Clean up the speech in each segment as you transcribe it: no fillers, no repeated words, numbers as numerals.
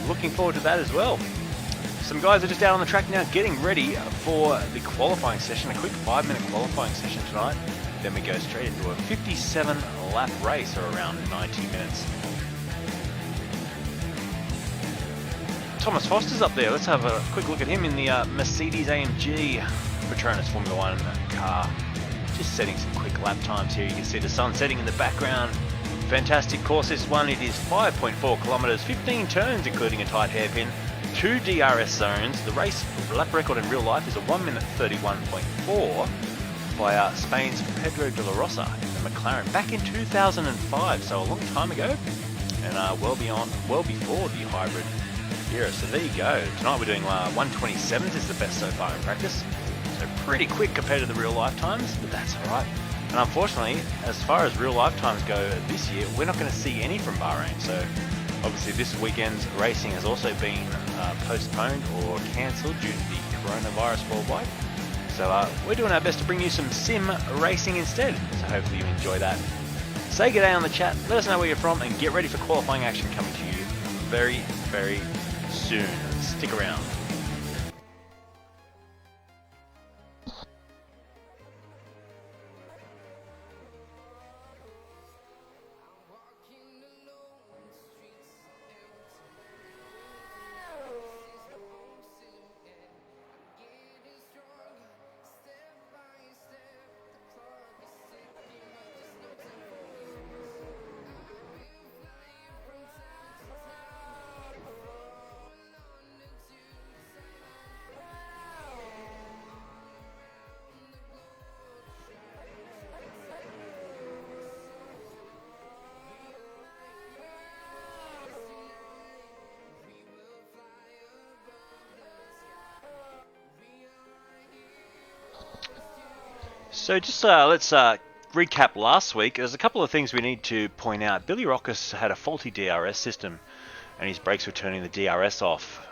looking forward to that as well. Some guys are just out on the track now getting ready for the qualifying session, a quick 5-minute qualifying session tonight. Then we go straight into a 57 lap race, or around 90 minutes. Thomas Foster's up there. Let's have a quick look at him in the Mercedes-AMG Petronas Formula 1 car. Just setting some quick lap times here. You can see the sun setting in the background. Fantastic course this one. It is 5.4 kilometers, 15 turns including a tight hairpin, 2 DRS zones. The race lap record in real life is a 1 minute 31.4 by Spain's Pedro de la Rosa in the McLaren back in 2005, so a long time ago, and well before the hybrid era. So there you go. Tonight we're doing 127s is the best so far in practice. So pretty quick compared to the real life times, but that's alright. And unfortunately, as far as real life times go this year, we're not going to see any from Bahrain. So obviously this weekend's racing has also been postponed or cancelled due to the coronavirus worldwide. So we're doing our best to bring you some sim racing instead. So hopefully you enjoy that. Say good day on the chat, let us know where you're from, and get ready for qualifying action coming to you very, very soon. Stick around. So just let's recap last week. There's a couple of things we need to point out. Billy Rockus had a faulty DRS system and his brakes were turning the DRS off.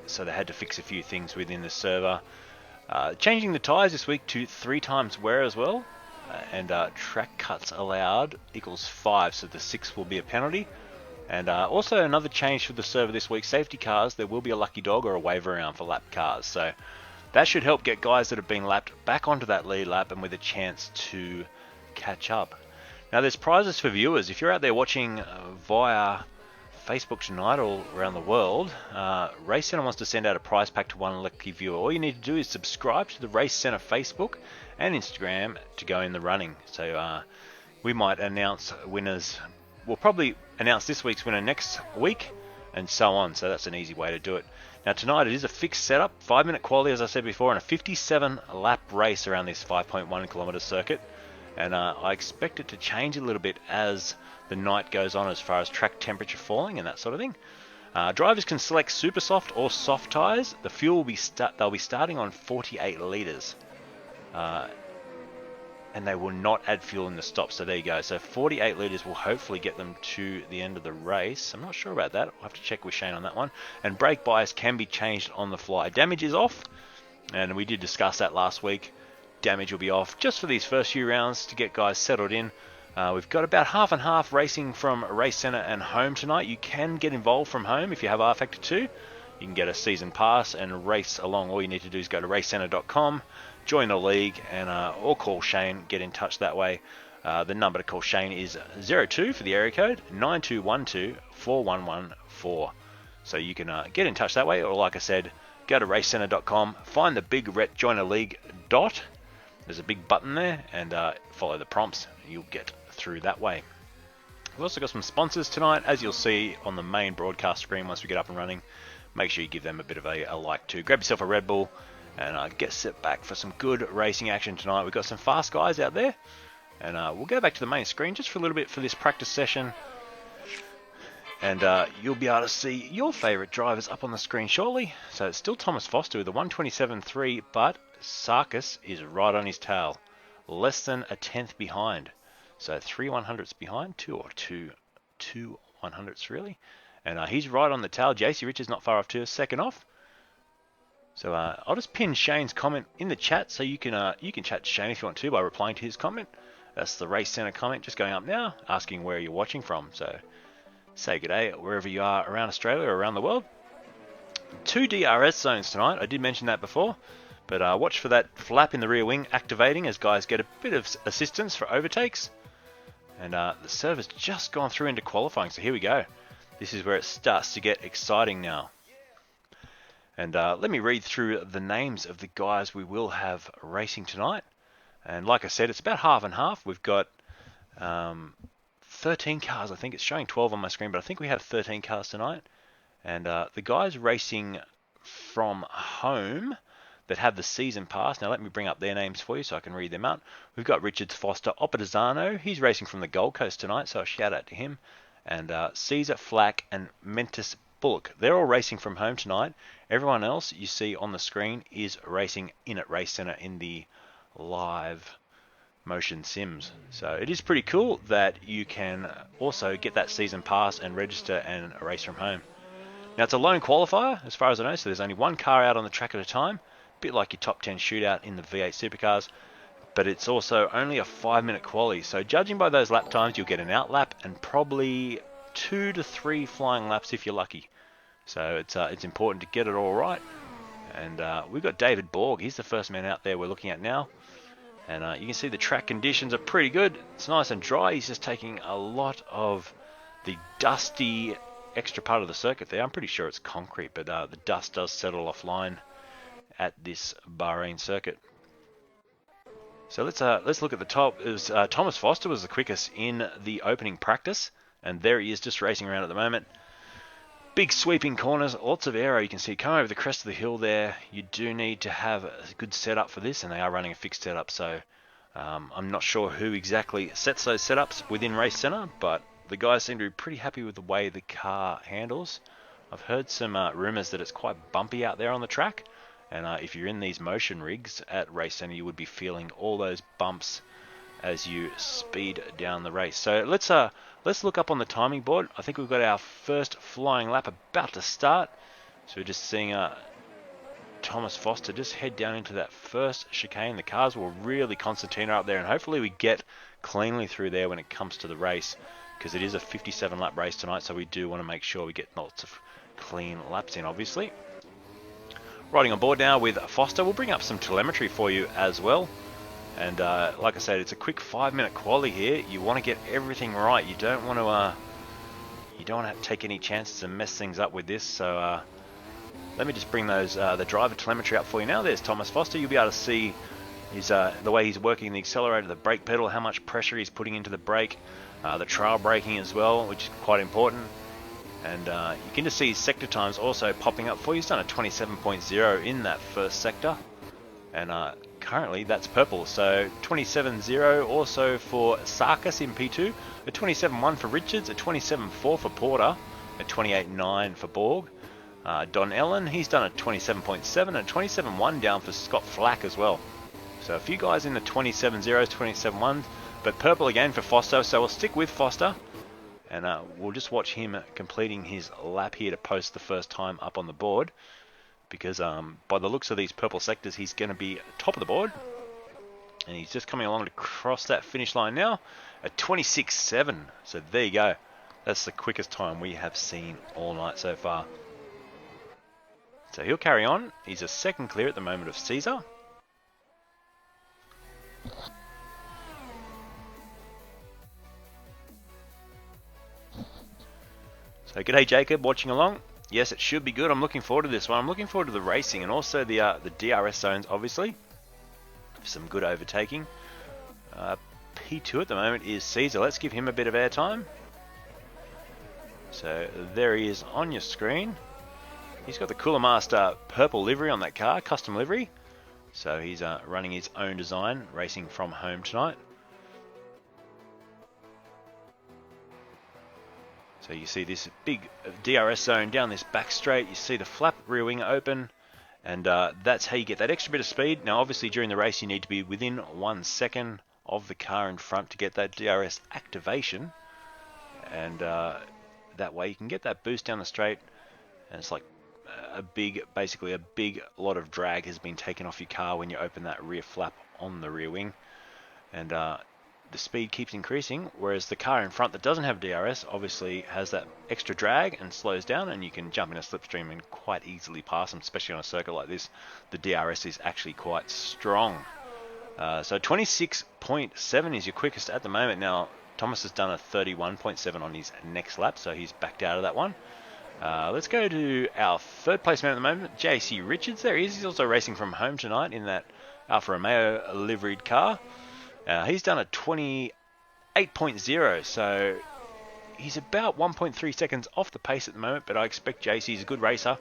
So they had to fix a few things within the server. Changing the tyres this week to 3 times wear as well. And track cuts allowed equals 5, so the 6 will be a penalty. And also another change for the server this week, safety cars, there will be a lucky dog or a wave around for lap cars. So that should help get guys that have been lapped back onto that lead lap and with a chance to catch up. Now there's prizes for viewers. If you're out there watching via Facebook tonight or around the world, Racecentre wants to send out a prize pack to one lucky viewer. All you need to do is subscribe to the Racecentre Facebook and Instagram to go in the running. So we might announce winners. We'll probably announce this week's winner next week and so on. So that's an easy way to do it. Now tonight it is a fixed setup, 5-minute quality as I said before, and a 57 lap race around this 5.1 kilometer circuit. And I expect it to change a little bit as the night goes on as far as track temperature falling and that sort of thing. Drivers can select super soft or soft tyres. The fuel will be they'll be starting on 48 litres. And they will not add fuel in the stop, so there you go. So 48 litres will hopefully get them to the end of the race. I'm not sure about that. I'll have to check with Shane on that one. And brake bias can be changed on the fly. Damage is off, and we did discuss that last week. Damage will be off just for these first few rounds to get guys settled in. We've got about half and half racing from Racecentre and home tonight. You can get involved from home if you have R-Factor 2. You can get a season pass and race along. All you need to do is go to racecentre.com. Join the league and or call Shane, get in touch that way. The number to call Shane is 02 for the area code 9212 4114. So you can get in touch that way, or like I said, go to racecentre.com, find the big red join a league dot. There's a big button there, and follow the prompts. You'll get through that way. We've also got some sponsors tonight, as you'll see on the main broadcast screen once we get up and running. Make sure you give them a bit of a like too. Grab yourself a Red Bull and get set back for some good racing action tonight. We've got some fast guys out there, and we'll go back to the main screen just for a little bit for this practice session, and you'll be able to see your favourite drivers up on the screen shortly. So it's still Thomas Foster with a 127.3, but Sarkis is right on his tail, less than a tenth behind. So 3 100ths behind, two 100ths really, and he's right on the tail. JC Rich is not far off too, second off. So I'll just pin Shane's comment in the chat, so you can chat to Shane if you want to by replying to his comment. That's the Racecentre comment just going up now, asking where you're watching from. So Say good day wherever you are around Australia or around the world. 2 DRS zones tonight, I did mention that before, but watch for that flap in the rear wing activating as guys get a bit of assistance for overtakes. And the server's just gone through into qualifying, so here we go. This is where it starts to get exciting now. And let me read through the names of the guys we will have racing tonight. And like I said, it's about half and half. We've got 13 cars. I think it's showing 12 on my screen, but I think we have 13 cars tonight. And the guys racing from home that have the season pass. Now let me bring up their names for you so I can read them out. We've got Richards, Foster, Oppadizano. He's racing from the Gold Coast tonight, so a shout out to him. And Caesar, Flack, and Mentis Bullock. They're all racing from home tonight. Everyone else you see on the screen is racing in at Racecentre in the live motion sims. So it is pretty cool that you can also get that season pass and register and race from home. Now it's a lone qualifier as far as I know, so there's only one car out on the track at a time, a bit like your top 10 shootout in the V8 supercars, but it's also only a 5-minute quali. So judging by those lap times, you'll get an out lap and probably 2 to 3 flying laps if you're lucky. So it's important to get it all right. And we've got David Borg. He's the first man out there we're looking at now. And you can see the track conditions are pretty good. It's nice and dry. He's just taking a lot of the dusty extra part of the circuit there. I'm pretty sure it's concrete, but the dust does settle offline at this Bahrain circuit. So let's look at the top. It was, Thomas Foster was the quickest in the opening practice, and there he is just racing around at the moment. Big sweeping corners, lots of aero. You can see coming over the crest of the hill there. You do need to have a good setup for this, and they are running a fixed setup, so I'm not sure who exactly sets those setups within Racecentre, but the guys seem to be pretty happy with the way the car handles. I've heard some rumours that it's quite bumpy out there on the track, and if you're in these motion rigs at Racecentre, you would be feeling all those bumps as you speed down the race. So let's look up on the timing board. I think we've got our first flying lap about to start. So we're just seeing Thomas Foster just head down into that first chicane. The cars will really concertina up there, and hopefully we get cleanly through there when it comes to the race, because it is a 57 lap race tonight, so we do want to make sure we get lots of clean laps in, obviously. Riding on board now with Foster. We'll bring up some telemetry for you as well. And like I said, it's a quick 5-minute quali here. You want to get everything right. You don't want to take any chances and mess things up with this. So let me just bring those the driver telemetry up for you now. There's Thomas Foster. You'll be able to see his the way he's working the accelerator, the brake pedal, how much pressure he's putting into the brake, the trail braking as well, which is quite important. And you can just see his sector times also popping up for you. He's done a 27.0 in that first sector, and currently that's purple. So 27.0 also for Sarkis in P2, a 27.1 for Richards, a 27.4 for Porter, a 28.9 for Borg. Don Ellen, he's done a 27.7 and 27.1 down for Scott Flack as well. So a few guys in the 27.0s, 27.1s, but purple again for Foster, so we'll stick with Foster. And we'll just watch him completing his lap here to post the first time up on the board. Because by the looks of these purple sectors, he's going to be top of the board. And he's just coming along to cross that finish line now at 26.7. So there you go. That's the quickest time we have seen all night so far. So he'll carry on. He's a second clear at the moment of Caesar. So g'day Jacob, watching along. Yes, it should be good. I'm looking forward to this one. I'm looking forward to the racing and also the DRS zones, obviously. Some good overtaking. P2 at the moment is Caesar. Let's give him a bit of airtime. So there he is on your screen. He's got the Cooler Master purple livery on that car, custom livery. So he's running his own design, racing from home tonight. So you see this big DRS zone down this back straight. You see the flap rear wing open, and that's how you get that extra bit of speed. Now, obviously, during the race, you need to be within 1 second of the car in front to get that DRS activation, and that way you can get that boost down the straight. And it's like basically a big lot of drag has been taken off your car when you open that rear flap on the rear wing, and the speed keeps increasing, whereas the car in front that doesn't have DRS obviously has that extra drag and slows down, and you can jump in a slipstream and quite easily pass them, especially on a circuit like this. The DRS is actually quite strong. So 26.7 is your quickest at the moment. Now, Thomas has done a 31.7 on his next lap, so he's backed out of that one. Let's go to our third place man at the moment, JC Richards. There he is. He's also racing from home tonight in that Alfa Romeo liveried car. He's done a 28.0, so he's about 1.3 seconds off the pace at the moment, but I expect JC's a good racer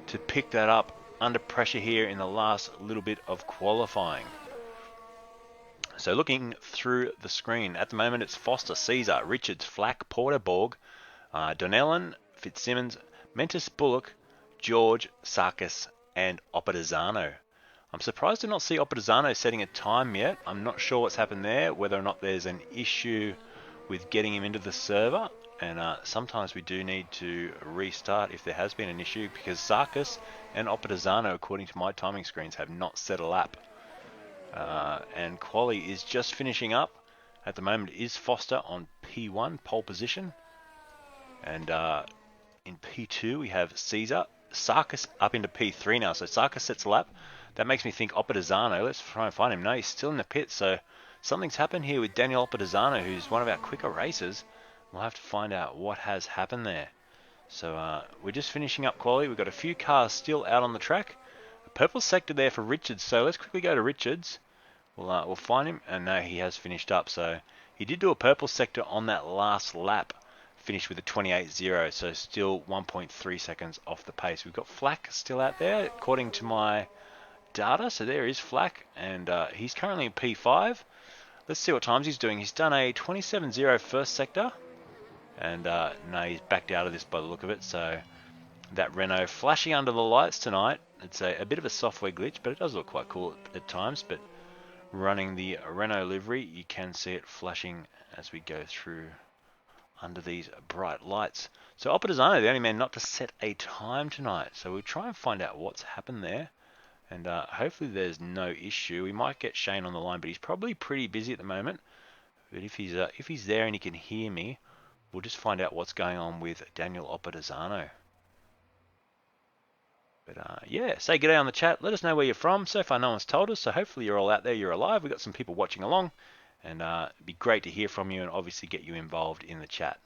to pick that up under pressure here in the last little bit of qualifying. So looking through the screen, at the moment it's Foster, Caesar, Richards, Flack, Porter, Borg, Donnellan, Fitzsimmons, Mentis, Bullock, George, Sarkis, and Oppadizano. I'm surprised to not see Oppadizano setting a time yet. I'm not sure what's happened there, whether or not there's an issue with getting him into the server. And sometimes we do need to restart if there has been an issue, because Sarkis and Oppadizano, according to my timing screens, have not set a lap. And Quali is just finishing up. At the moment is Foster on P1, pole position. And in P2 we have Caesar. Sarkis up into P3 now, so Sarkis sets a lap. That makes me think Oppadizano, let's try and find him. No, he's still in the pit, so something's happened here with Daniel Oppadizano, who's one of our quicker racers. We'll have to find out what has happened there. So we're just finishing up quality. We've got a few cars still out on the track. A purple sector there for Richards, so let's quickly go to Richards. We'll find him, and no, he has finished up. So he did do a purple sector on that last lap, finished with a 28.0, so still 1.3 seconds off the pace. We've got Flack still out there, according to my data. So there is Flack, and he's currently in P5. Let's see what times he's doing. He's done a 27.0 first sector, and no, he's backed out of this by the look of it. So that Renault flashing under the lights tonight. It's a bit of a software glitch, but it does look quite cool at times. But running the Renault livery, you can see it flashing as we go through under these bright lights. So Oppadizano, the only man not to set a time tonight. So we'll try and find out what's happened there. And hopefully there's no issue. We might get Shane on the line, but he's probably pretty busy at the moment. But if he's there and he can hear me, we'll just find out what's going on with Daniel Oppadizano. But yeah, say g'day on the chat. Let us know where you're from. So far no one's told us, so hopefully you're all out there, you're alive. We've got some people watching along. And it'd be great to hear from you and obviously get you involved in the chat.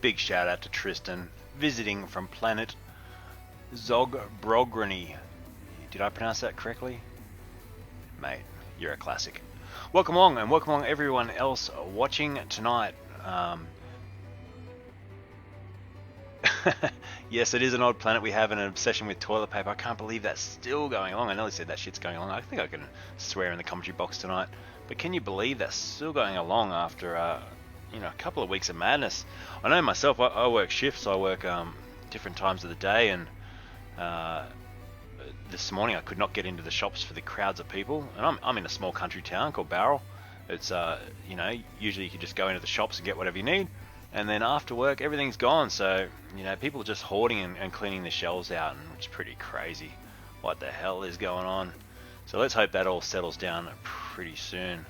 Big shout out to Tristan, visiting from planet Zogbrograny. Did I pronounce that correctly? Mate, you're a classic. Welcome along, and welcome along everyone else watching tonight. Yes, it is an odd planet. We have an obsession with toilet paper. I can't believe that's still going along. I nearly said that shit's going along. I think I can swear in the commentary box tonight. But can you believe that's still going along after a couple of weeks of madness? I know myself, I work shifts. I work different times of the day, and this morning I could not get into the shops for the crowds of people. And I'm in a small country town called Barrel. It's usually you can just go into the shops and get whatever you need, and then after work everything's gone. So people are just hoarding and cleaning the shelves out, and it's pretty crazy. What the hell is going on? So let's hope that all settles down pretty soon.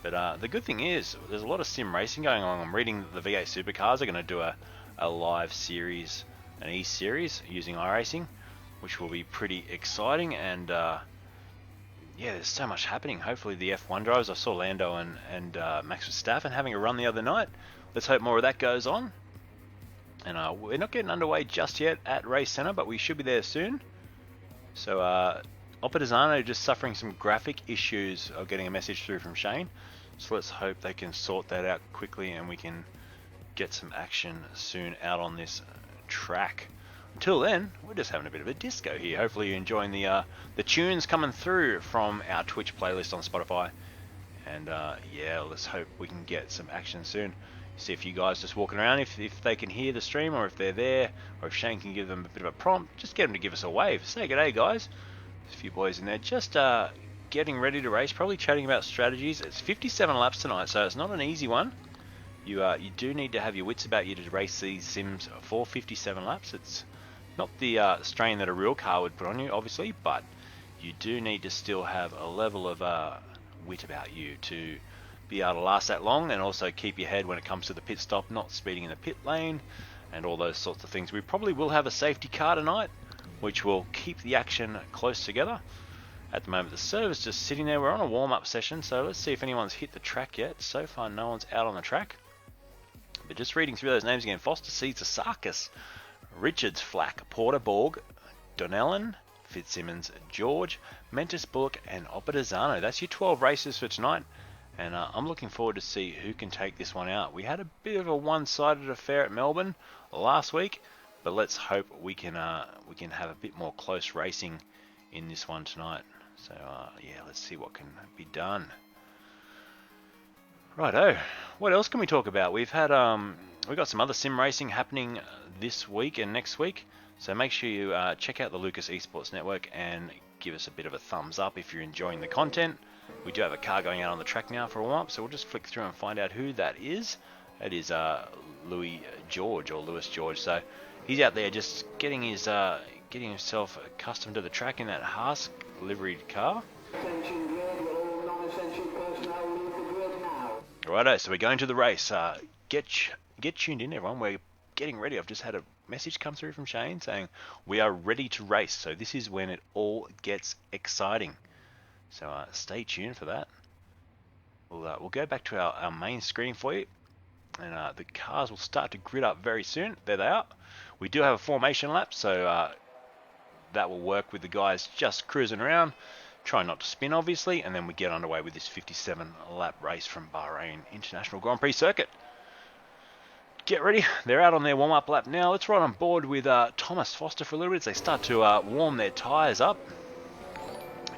But the good thing is there's a lot of sim racing going on. I'm reading that the V8 Supercars are going to do a live series an E Series using iRacing, which will be pretty exciting. And yeah, there's so much happening. Hopefully the F1 drivers, I saw Lando and Max Verstappen having a run the other night. Let's hope more of that goes on. And we're not getting underway just yet at Racecentre, but we should be there soon. So Oppadizano just suffering some graphic issues of getting a message through from Shane. So let's hope they can sort that out quickly and we can get some action soon out on this track. Until then, we're just having a bit of a disco here. Hopefully you're enjoying the tunes coming through from our Twitch playlist on Spotify. And yeah, let's hope we can get some action soon. See if you guys just walking around, if they can hear the stream, or if they're there, or if Shane can give them a bit of a prompt, just get them to give us a wave. Say g'day, guys. There's a few boys in there just getting ready to race, probably chatting about strategies. It's 57 laps tonight, so it's not an easy one. You do need to have your wits about you to race these sims for 57 laps. It's not the strain that a real car would put on you, obviously, but you do need to still have a level of wit about you to be able to last that long, and also keep your head when it comes to the pit stop, not speeding in the pit lane, and all those sorts of things. We probably will have a safety car tonight, which will keep the action close together. At the moment, the server's just sitting there. We're on a warm-up session, so let's see if anyone's hit the track yet. So far, no one's out on the track. But just reading through those names again: Foster, Caesar, Sarkis, Richards, Flack, Porter, Borg, Donnellan, Fitzsimmons, George, Mentis, Bullock, and Oppadizano. That's your 12 races for tonight. And I'm looking forward to see who can take this one out. We had a bit of a one-sided affair at Melbourne last week, but let's hope we can have a bit more close racing in this one tonight. So yeah, let's see what can be done. Righto, what else can we talk about? We've got some other sim racing happening this week and next week. So make sure you check out the Lucas Esports Network and give us a bit of a thumbs up if you're enjoying the content. We do have a car going out on the track now for a warm-up, so we'll just flick through and find out who that is. It is Louis George, or Lewis George. So he's out there just getting himself accustomed to the track in that Haas liveried car. Righto, so we're going to the race. Get tuned in, everyone. We're getting ready. I've just had a message come through from Shane saying we are ready to race. So this is when it all gets exciting. So stay tuned for that. We'll go back to our main screen for you, and the cars will start to grid up very soon. There they are. We do have a formation lap, so that will work with the guys just cruising around, trying not to spin obviously, and then we get underway with this 57 lap race from Bahrain International Grand Prix Circuit. Get ready, they're out on their warm-up lap now. Let's ride on board with Thomas Foster for a little bit as they start to warm their tyres up.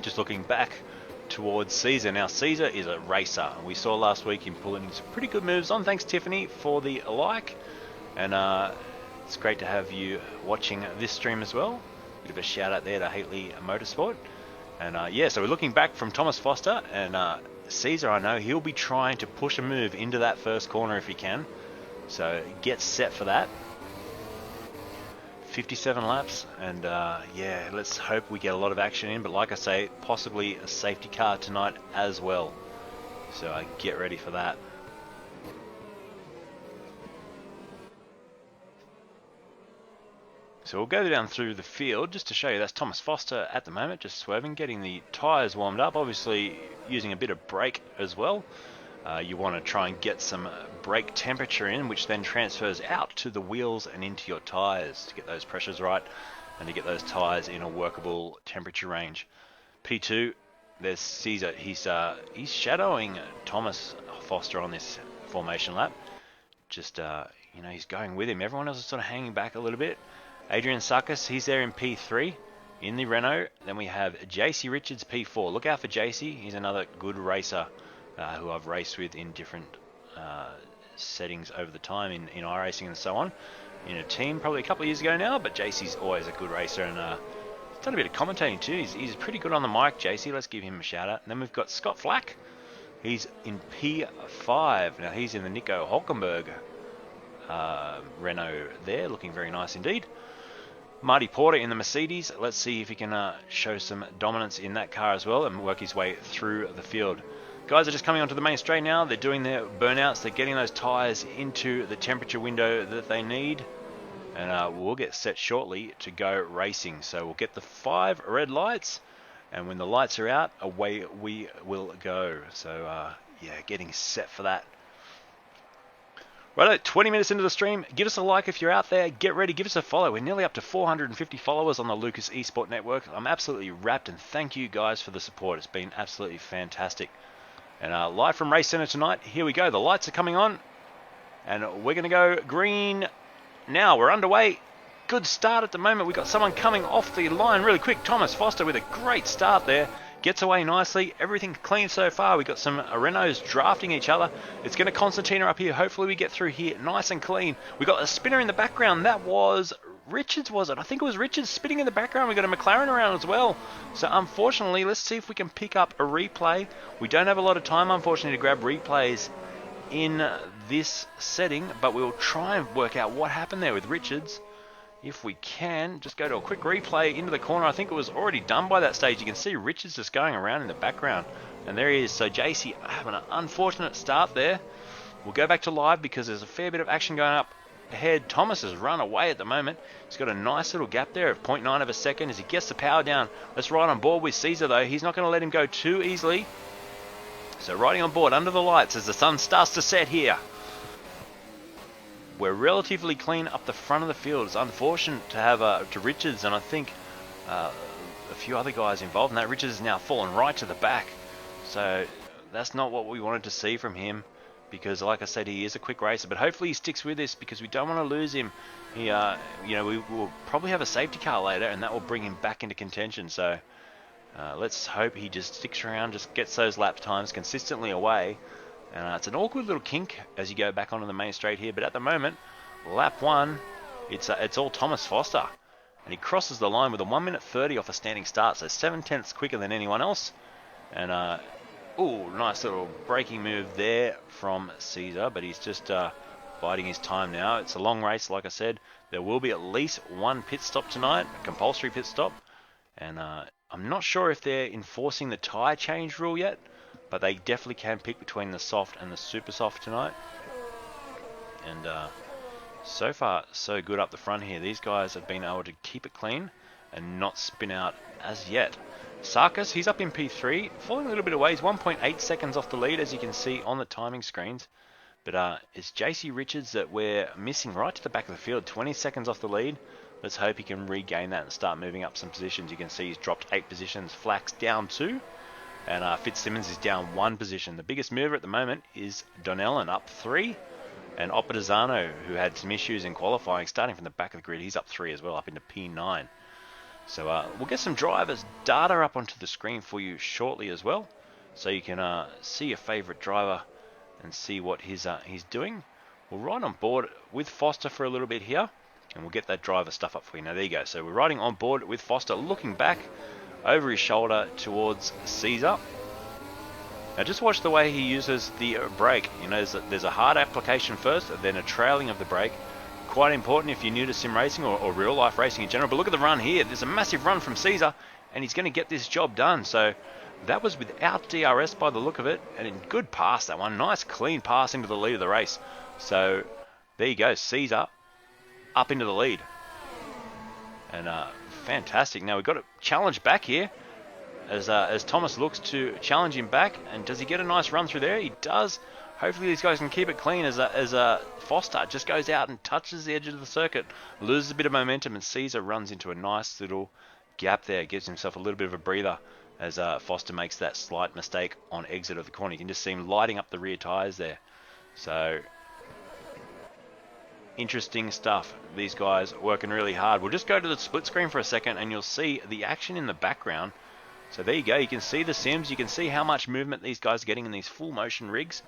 Just looking back towards Caesar. Now Caesar is a racer. We saw last week him pulling some pretty good moves on. Thanks Tiffany for the like. And it's great to have you watching this stream as well. Bit of a shout out there to Hately Motorsport. And yeah, so we're looking back from Thomas Foster, and Caesar, I know he'll be trying to push a move into that first corner if he can. So get set for that. 57 laps, and yeah, let's hope we get a lot of action in, but like I say, possibly a safety car tonight as well, so get ready for that. So we'll go down through the field just to show you. That's Thomas Foster at the moment, just swerving, getting the tyres warmed up, obviously using a bit of brake as well. You want to try and get some brake temperature in, which then transfers out to the wheels and into your tyres to get those pressures right and to get those tyres in a workable temperature range. P2, there's Caesar. He's shadowing Thomas Foster on this formation lap. Just, you know, he's going with him. Everyone else is sort of hanging back a little bit. Adrian Sarkis, he's there in P3 in the Renault. Then we have JC Richards, P4. Look out for JC. He's another good racer who I've raced with in different settings over the time in iRacing and so on. In a team probably a couple of years ago now, but JC's always a good racer, and he's done a bit of commentating too. He's pretty good on the mic, JC. Let's give him a shout out. And then we've got Scott Flack. He's in P5. Now he's in the Nico Hulkenberg Renault there, looking very nice indeed. Marty Porter in the Mercedes. Let's see if he can show some dominance in that car as well and work his way through the field. Guys are just coming onto the main straight now. They're doing their burnouts. They're getting those tyres into the temperature window that they need. and we'll get set shortly to go racing. So we'll get the 5 red lights, and when the lights are out, away we will go. So yeah, getting set for that. Right, 20 minutes into the stream, give us a like if you're out there, get ready, give us a follow. We're nearly up to 450 followers on the Lucas Esport Network. I'm absolutely wrapped, and thank you guys for the support. It's been absolutely fantastic. And live from Racecentre tonight, here we go. The lights are coming on, and we're going to go green now. We're underway. Good start at the moment. We've got someone coming off the line really quick. Thomas Foster with a great start there. Gets away nicely. Everything clean so far. We've got some Renaults drafting each other. It's going to concertina up here. Hopefully we get through here nice and clean. We've got a spinner in the background. That was Richards, was it? I think it was Richards spinning in the background. We've got a McLaren around as well. So unfortunately, let's see if we can pick up a replay. We don't have a lot of time, unfortunately, to grab replays in this setting, but we'll try and work out what happened there with Richards. If we can, just go to a quick replay into the corner. I think it was already done by that stage. You can see Richards just going around in the background. And there he is. So JC having an unfortunate start there. We'll go back to live because there's a fair bit of action going up ahead. Thomas has run away at the moment. He's got a nice little gap there of 0.9 of a second as he gets the power down. Let's ride on board with Caesar though. He's not going to let him go too easily. So riding on board under the lights as the sun starts to set here. We're relatively clean up the front of the field. It's unfortunate to have to Richards, and I think a few other guys involved in that. Richards is now fallen right to the back, so that's not what we wanted to see from him, because like I said, he is a quick racer, but hopefully he sticks with this because we don't want to lose him. He, you know, we will probably have a safety car later, and that will bring him back into contention. So let's hope he just sticks around, just gets those lap times consistently away. It's an awkward little kink as you go back onto the main straight here, but at the moment, lap 1, it's all Thomas Foster. And he crosses the line with a 1 minute 30 off a standing start, so 7/10 quicker than anyone else. And, ooh, nice little braking move there from Caesar, but he's just biding his time now. It's a long race, like I said. There will be at least one pit stop tonight, a compulsory pit stop. And I'm not sure if they're enforcing the tyre change rule yet, but they definitely can pick between the soft and the super soft tonight. And so far, so good up the front here. These guys have been able to keep it clean and not spin out as yet. Sarkis, he's up in P3, falling a little bit away. He's 1.8 seconds off the lead, as you can see on the timing screens. But it's JC Richards that we're missing right to the back of the field, 20 seconds off the lead. Let's hope he can regain that and start moving up some positions. You can see he's dropped 8 positions, Flax down 2. And Fitzsimmons is down 1 position. The biggest mover at the moment is Donnellan up 3. And Oppadizano, who had some issues in qualifying, starting from the back of the grid, he's up 3 as well, up into P9. So we'll get some drivers' data up onto the screen for you shortly as well. So you can see your favourite driver and see what he's doing. We'll ride on board with Foster for a little bit here. And we'll get that driver stuff up for you. Now there you go. So we're riding on board with Foster, looking back over his shoulder towards Caesar. Now just watch the way he uses the brake. You know, there's a hard application first, then a trailing of the brake. Quite important if you're new to sim racing or real life racing in general. But look at the run here. There's a massive run from Caesar, and he's going to get this job done. So that was without DRS by the look of it, and in good pass, that one. Nice clean pass into the lead of the race. So there you go, Caesar up into the lead. And fantastic. Now we've got a challenge back here as Thomas looks to challenge him back. And does he get a nice run through there? He does. Hopefully these guys can keep it clean as Foster just goes out and touches the edge of the circuit, loses a bit of momentum, and Caesar runs into a nice little gap there, gives himself a little bit of a breather as Foster makes that slight mistake on exit of the corner. You can just see him lighting up the rear tyres there. So interesting stuff. These guys working really hard. We'll just go to the split screen for a second and you'll see the action in the background. So there you go. You can see the sims. You can see how much movement these guys are getting in these full motion rigs.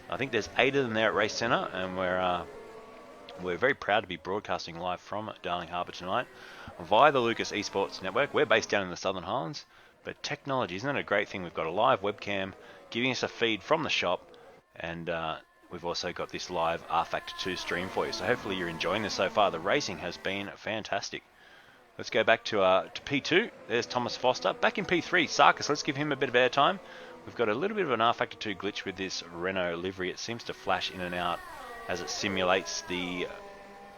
I think there's 8 of them there at Racecentre, and we're very proud to be broadcasting live from Darling Harbour tonight via the Lucas Esports Network. We're based down in the Southern Highlands, but technology, isn't it a great thing? We've got a live webcam giving us a feed from the shop, and we've also got this live R Factor 2 stream for you. So hopefully you're enjoying this so far. The racing has been fantastic. Let's go back to P2. There's Thomas Foster. Back in P3, Sarkis. Let's give him a bit of airtime. We've got a little bit of an R Factor 2 glitch with this Renault livery. It seems to flash in and out as it simulates the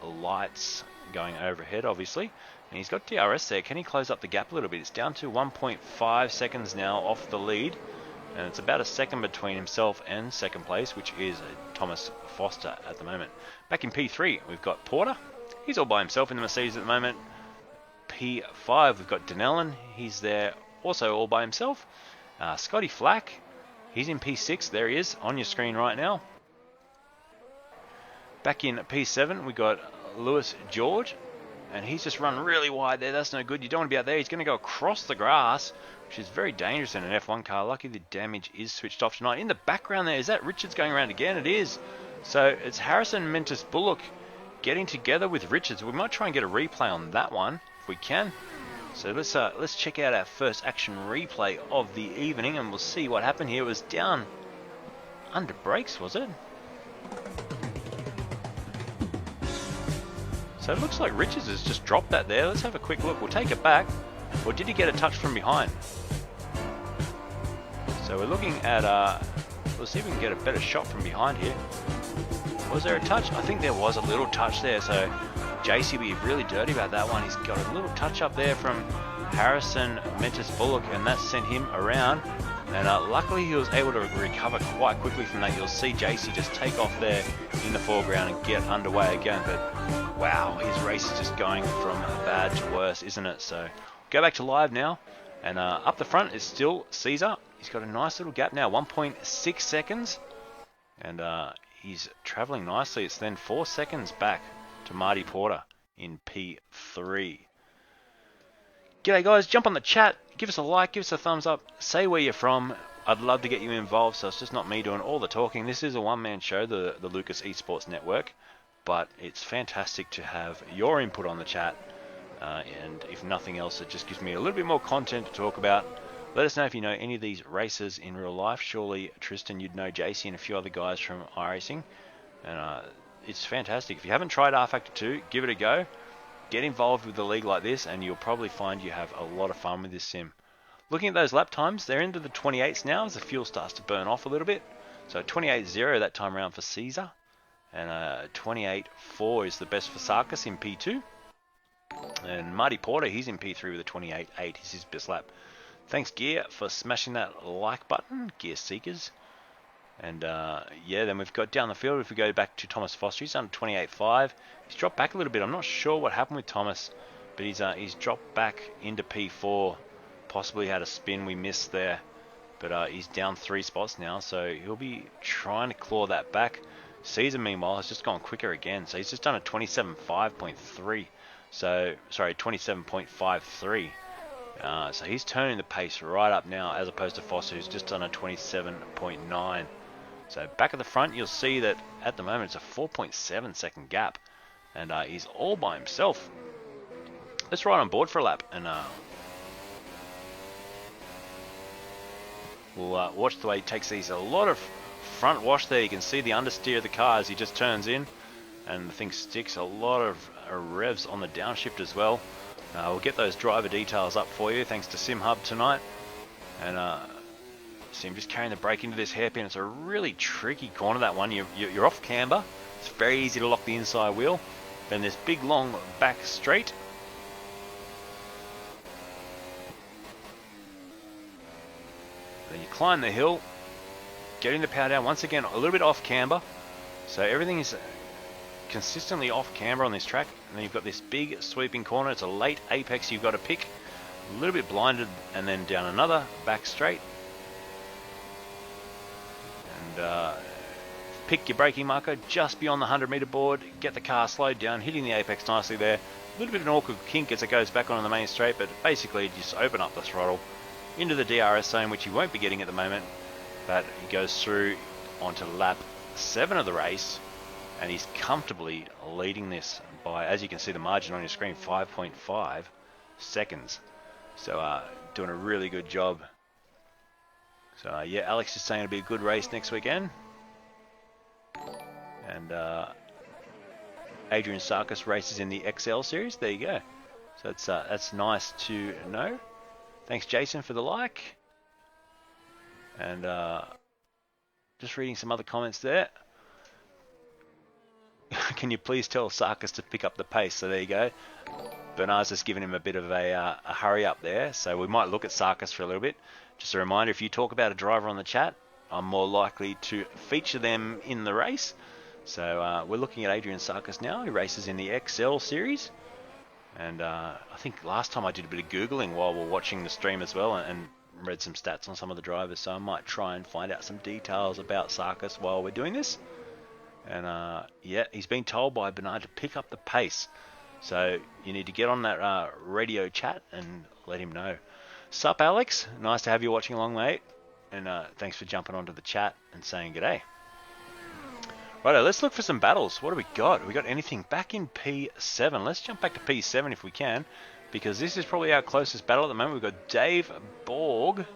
lights going overhead, obviously. And he's got DRS there. Can he close up the gap a little bit? It's down to 1.5 seconds now off the lead. And it's about a second between himself and second place, which is Thomas Foster at the moment. Back in P3, we've got Porter. He's all by himself in the Mercedes at the moment. P5, we've got Denellen. He's there also all by himself. Scotty Flack, he's in P6. There he is on your screen right now. Back in P7, we've got Lewis George. And he's just run really wide there. That's no good. You don't want to be out there. He's going to go across the grass, which is very dangerous in an F1 car. Lucky the damage is switched off tonight. In the background there, is that Richards going around again? It is. So it's Harrison Mentis Bullock getting together with Richards. We might try and get a replay on that one if we can. So let's check out our first action replay of the evening, and we'll see what happened here. It was down under brakes, was it? So it looks like Richards has just dropped that there. Let's have a quick look. We'll take it back. Or did he get a touch from behind? So we're looking at, let's see if we can get a better shot from behind here. Was there a touch? I think there was a little touch there. So JC will be really dirty about that one. He's got a little touch up there from Harrison Mentis Bullock, and that sent him around. And luckily he was able to recover quite quickly from that. You'll see JC just take off there in the foreground and get underway again. But wow, his race is just going from bad to worse, isn't it? So go back to live now. And up the front is still Caesar. He's got a nice little gap now, 1.6 seconds. And he's traveling nicely. It's then 4 seconds back to Marty Porter in P3. G'day guys, jump on the chat, give us a like, give us a thumbs up, say where you're from. I'd love to get you involved, so it's just not me doing all the talking. This is a one-man show, the Lucas Esports Network, but it's fantastic to have your input on the chat, and if nothing else, it just gives me a little bit more content to talk about. Let us know if you know any of these racers in real life. Surely, Tristan, you'd know JC and a few other guys from iRacing, and it's fantastic. If you haven't tried R Factor 2, give it a go. Get involved with a league like this, and you'll probably find you have a lot of fun with this sim. Looking at those lap times, they're into the 28s now as the fuel starts to burn off a little bit. So 28.0 that time around for Caesar, and 28.4 is the best for Sarkis in P2. And Marty Porter, he's in P3 with a 28.8. Is his best lap. Thanks, Gear, for smashing that like button, Gear Seekers. And yeah, then we've got down the field, if we go back to Thomas Foster, he's on 28.5. He's dropped back a little bit. I'm not sure what happened with Thomas, but he's dropped back into P4. Possibly had a spin we missed there, but he's down 3 spots now, so he'll be trying to claw that back. Caesar, meanwhile, has just gone quicker again, so he's just done a 27.5.3. So, sorry, 27.53. So he's turning the pace right up now, as opposed to Foster, who's just done a 27.9. So back at the front, you'll see that at the moment it's a 4.7 second gap, and he's all by himself. Let's ride on board for a lap, and we'll watch the way he takes these. A lot of front wash there. You can see the understeer of the car as he just turns in, and the thing sticks. A lot of revs on the downshift as well. We'll get those driver details up for you thanks to SimHub tonight. And see him just carrying the brake into this hairpin. It's a really tricky corner, that one. You're off camber. It's very easy to lock the inside wheel. Then this big long back straight. Then you climb the hill, getting the power down once again, a little bit off camber. So everything is consistently off camber on this track. And then you've got this big sweeping corner. It's a late apex you've got to pick. A little bit blinded, and then down another back straight. And pick your braking marker just beyond the 100-meter board. Get the car slowed down, hitting the apex nicely there. A little bit of an awkward kink as it goes back onto the main straight, but basically just open up the throttle into the DRS zone, which you won't be getting at the moment. But he goes through onto lap 7 of the race, and he's comfortably leading this by, as you can see the margin on your screen, 5.5 seconds. So doing a really good job. So yeah, Alex is saying it'll be a good race next weekend. And Adrian Sarkis races in the XL series. There you go. So that's nice to know. Thanks, Jason, for the like. And just reading some other comments there. can you please tell Sarkis to pick up the pace? So there you go. Bernard's just giving him a bit of a hurry up there. So we might look at Sarkis for a little bit. Just a reminder, if you talk about a driver on the chat, I'm more likely to feature them in the race. So we're looking at Adrian Sarkis now. He races in the XL series. And I think last time I did a bit of Googling while we're watching the stream as well, and read some stats on some of the drivers. So I might try and find out some details about Sarkis while we're doing this. And yeah, he's been told by Bernard to pick up the pace. So you need to get on that radio chat and let him know. Sup, Alex? Nice to have you watching along, mate. And thanks for jumping onto the chat and saying g'day. Righto, let's look for some battles. What do we got? We got anything back in P7? Let's jump back to P7 if we can, because this is probably our closest battle at the moment. We've got Dave Borg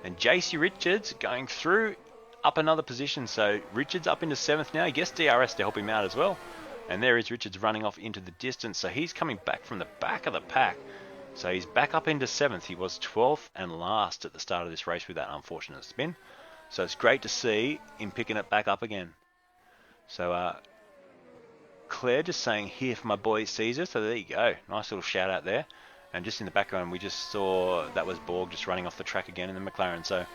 and JC Richards going through up another position. So Richards up into 7th now. He gets DRS to help him out as well. And there is Richards running off into the distance. So he's coming back from the back of the pack. So he's back up into 7th. He was 12th and last at the start of this race with that unfortunate spin. So it's great to see him picking it back up again. So Claire just saying here for my boy Caesar. So there you go. Nice little shout out there. And just in the background we just saw that was Borg just running off the track again in the McLaren. So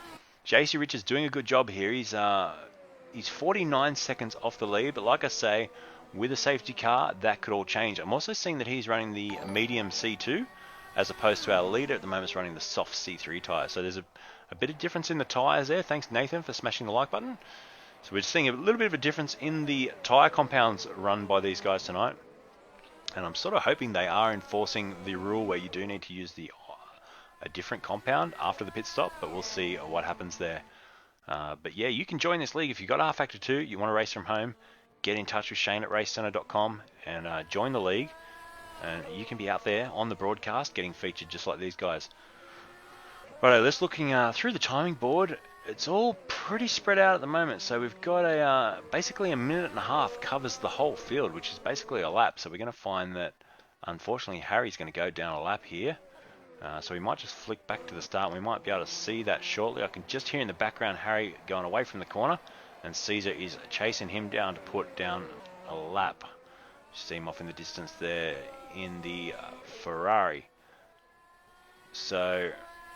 JC Richards doing a good job here. He's 49 seconds off the lead. But like I say, with a safety car, that could all change. I'm also seeing that he's running the medium C2 as opposed to our leader at the moment is running the soft C3 tyre. So there's a bit of difference in the tyres there. Thanks Nathan for smashing the like button. So we're seeing a little bit of a difference in the tyre compounds run by these guys tonight. And I'm sort of hoping they are enforcing the rule where you do need to use a different compound after the pit stop, but we'll see what happens there. But yeah, you can join this league if you've got R-Factor 2, you want to race from home, get in touch with Shane at racecentre.com and join the league. And you can be out there on the broadcast getting featured just like these guys. Right, let's looking through the timing board. It's all pretty spread out at the moment. So we've got basically a minute and a half covers the whole field, which is basically a lap. So we're going to find that, unfortunately, Harry's going to go down a lap here. So we might just flick back to the start. We might be able to see that shortly. I can just hear in the background Harry going away from the corner. And Caesar is chasing him down to put down a lap. You see him off in the distance there in the Ferrari. So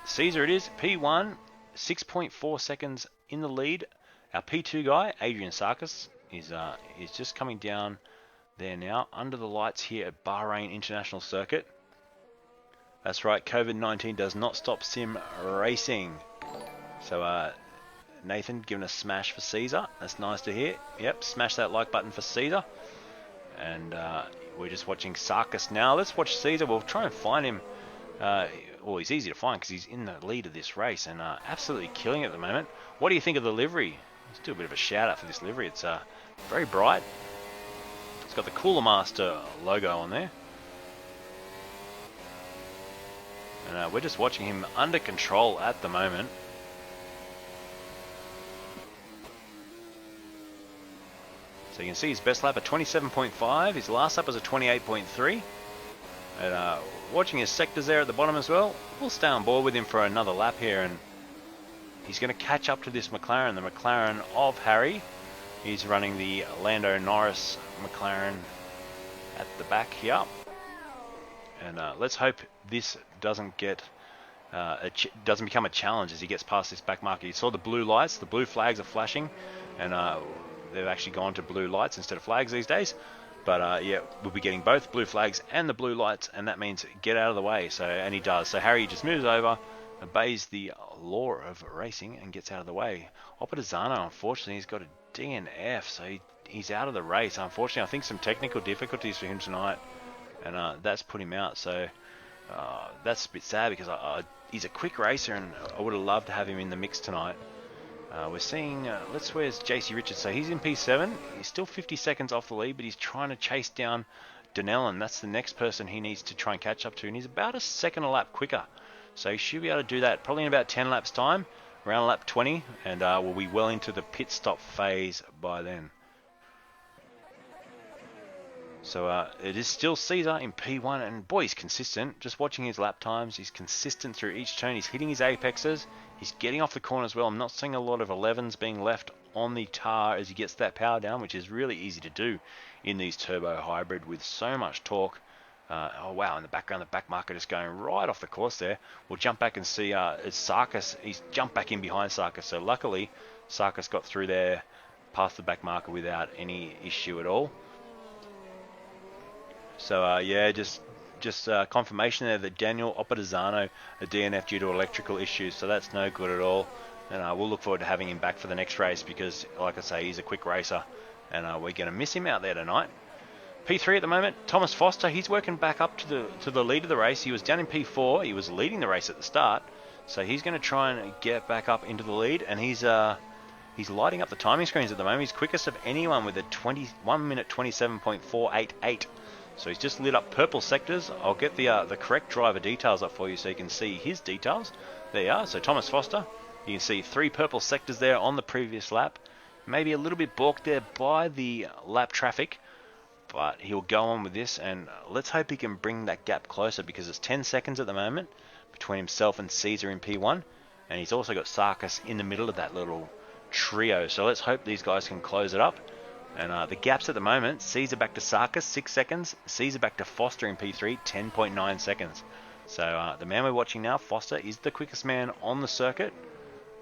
Caesar it is, P1. 6.4 seconds in the lead. Our P2 guy, Adrian Sarkis, is just coming down there now under the lights here at Bahrain International Circuit. That's right, COVID-19 does not stop sim racing. So Nathan giving a smash for Caesar. That's nice to hear. Yep, smash that like button for Caesar. And we're just watching Sarkis now. Let's watch Caesar. We'll try and find him. Well, he's easy to find because he's in the lead of this race and absolutely killing it at the moment. What do you think of the livery? Let's do a bit of a shout out for this livery. It's very bright. It's got the Cooler Master logo on there. And we're just watching him under control at the moment. So you can see his best lap at 27.5. His last lap was a 28.3. And watching his sectors there at the bottom as well. We'll stay on board with him for another lap here, and he's going to catch up to this McLaren, the McLaren of Harry. He's running the Lando Norris McLaren at the back here. And let's hope this doesn't get doesn't become a challenge as he gets past this back marker. You saw the blue lights, the blue flags are flashing, and they've actually gone to blue lights instead of flags these days. But yeah, we'll be getting both blue flags and the blue lights, and that means get out of the way. So, and he does. So Harry just moves over, obeys the law of racing, and gets out of the way. Oppadizano, unfortunately, he's got a DNF, so he's out of the race. Unfortunately, I think some technical difficulties for him tonight, and that's put him out. So that's a bit sad because he's a quick racer, and I would have loved to have him in the mix tonight. We're seeing, where's JC Richards? So he's in P7. He's still 50 seconds off the lead, but he's trying to chase down Donnellan. That's the next person he needs to try and catch up to. And he's about a second a lap quicker. So he should be able to do that probably in about 10 laps time, around lap 20. And we'll be well into the pit stop phase by then. So it is still Caesar in P1. And boy, he's consistent. Just watching his lap times, he's consistent through each turn. He's hitting his apexes. He's getting off the corner as well. I'm not seeing a lot of 11s being left on the tar as he gets that power down, which is really easy to do in these turbo hybrid with so much torque. Oh wow, in the background, the back marker just going right off the course there. We'll jump back and see it's Sarkis. He's jumped back in behind Sarkis. So luckily, Sarkis got through there past the back marker without any issue at all. So yeah, just confirmation there that Daniel Opedizano a DNF due to electrical issues. So that's no good at all. And we'll look forward to having him back for the next race because, like I say, he's a quick racer. And we're going to miss him out there tonight. P3 at the moment, Thomas Foster, he's working back up to the lead of the race. He was down in P4, he was leading the race at the start, so he's going to try and get back up into the lead, and he's lighting up the timing screens at the moment. He's quickest of anyone with a 1 minute 27.488. So he's just lit up purple sectors. I'll get the correct driver details up for you so you can see his details. There you are. So Thomas Foster, you can see 3 purple sectors there on the previous lap. Maybe a little bit balked there by the lap traffic, but he'll go on with this, and let's hope he can bring that gap closer because it's 10 seconds at the moment between himself and Caesar in P1, and he's also got Sarkis in the middle of that little trio. So let's hope these guys can close it up. And the gaps at the moment, Caesar back to Sarkis, 6 seconds. Caesar back to Foster in P3, 10.9 seconds. So the man we're watching now, Foster, is the quickest man on the circuit.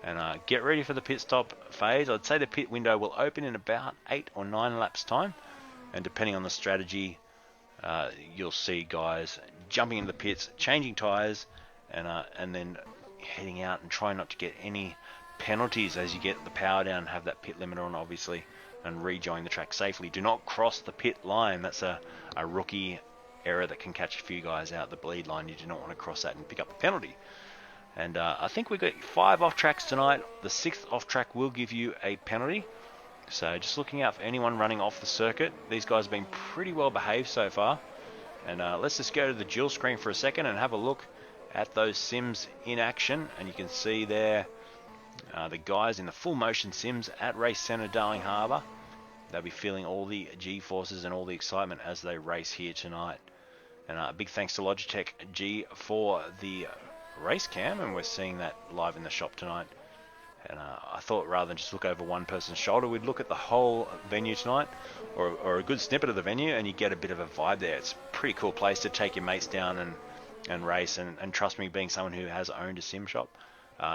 And get ready for the pit stop phase. I'd say the pit window will open in about 8 or 9 laps time. And depending on the strategy, you'll see guys jumping into the pits, changing tyres, and then heading out and trying not to get any penalties as you get the power down and have that pit limiter on, obviously, and rejoin the track safely. Do not cross the pit line. That's a rookie error that can catch a few guys out the bleed line. You do not want to cross that and pick up a penalty. And I think we've got 5 off tracks tonight. The 6th off track will give you a penalty. So just looking out for anyone running off the circuit. These guys have been pretty well behaved so far. And let's just go to the dual screen for a second and have a look at those sims in action. And you can see there the guys in the full motion sims at Racecentre Darling Harbour. They'll be feeling all the G-forces and all the excitement as they race here tonight. And a big thanks to Logitech G for the race cam. And we're seeing that live in the shop tonight. And I thought rather than just look over one person's shoulder, we'd look at the whole venue tonight, or a good snippet of the venue, and you get a bit of a vibe there. It's a pretty cool place to take your mates down and race. And trust me, being someone who has owned a sim shop,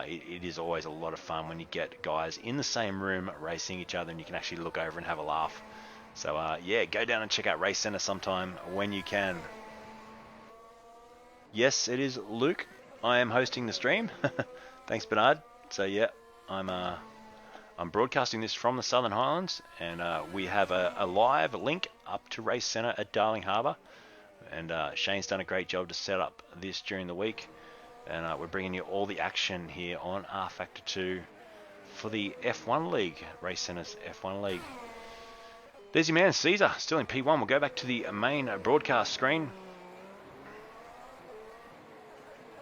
it is always a lot of fun when you get guys in the same room racing each other and you can actually look over and have a laugh. So yeah, go down and check out Racecentre sometime when you can. Yes, it is Luke. I am hosting the stream. Thanks, Bernard. So yeah. I'm broadcasting this from the Southern Highlands, and we have a live link up to Racecentre at Darling Harbour, and Shane's done a great job to set up this during the week, and we're bringing you all the action here on R Factor 2 for the F1 League, Racecentre's F1 League. There's your man Caesar, still in P1. We'll go back to the main broadcast screen,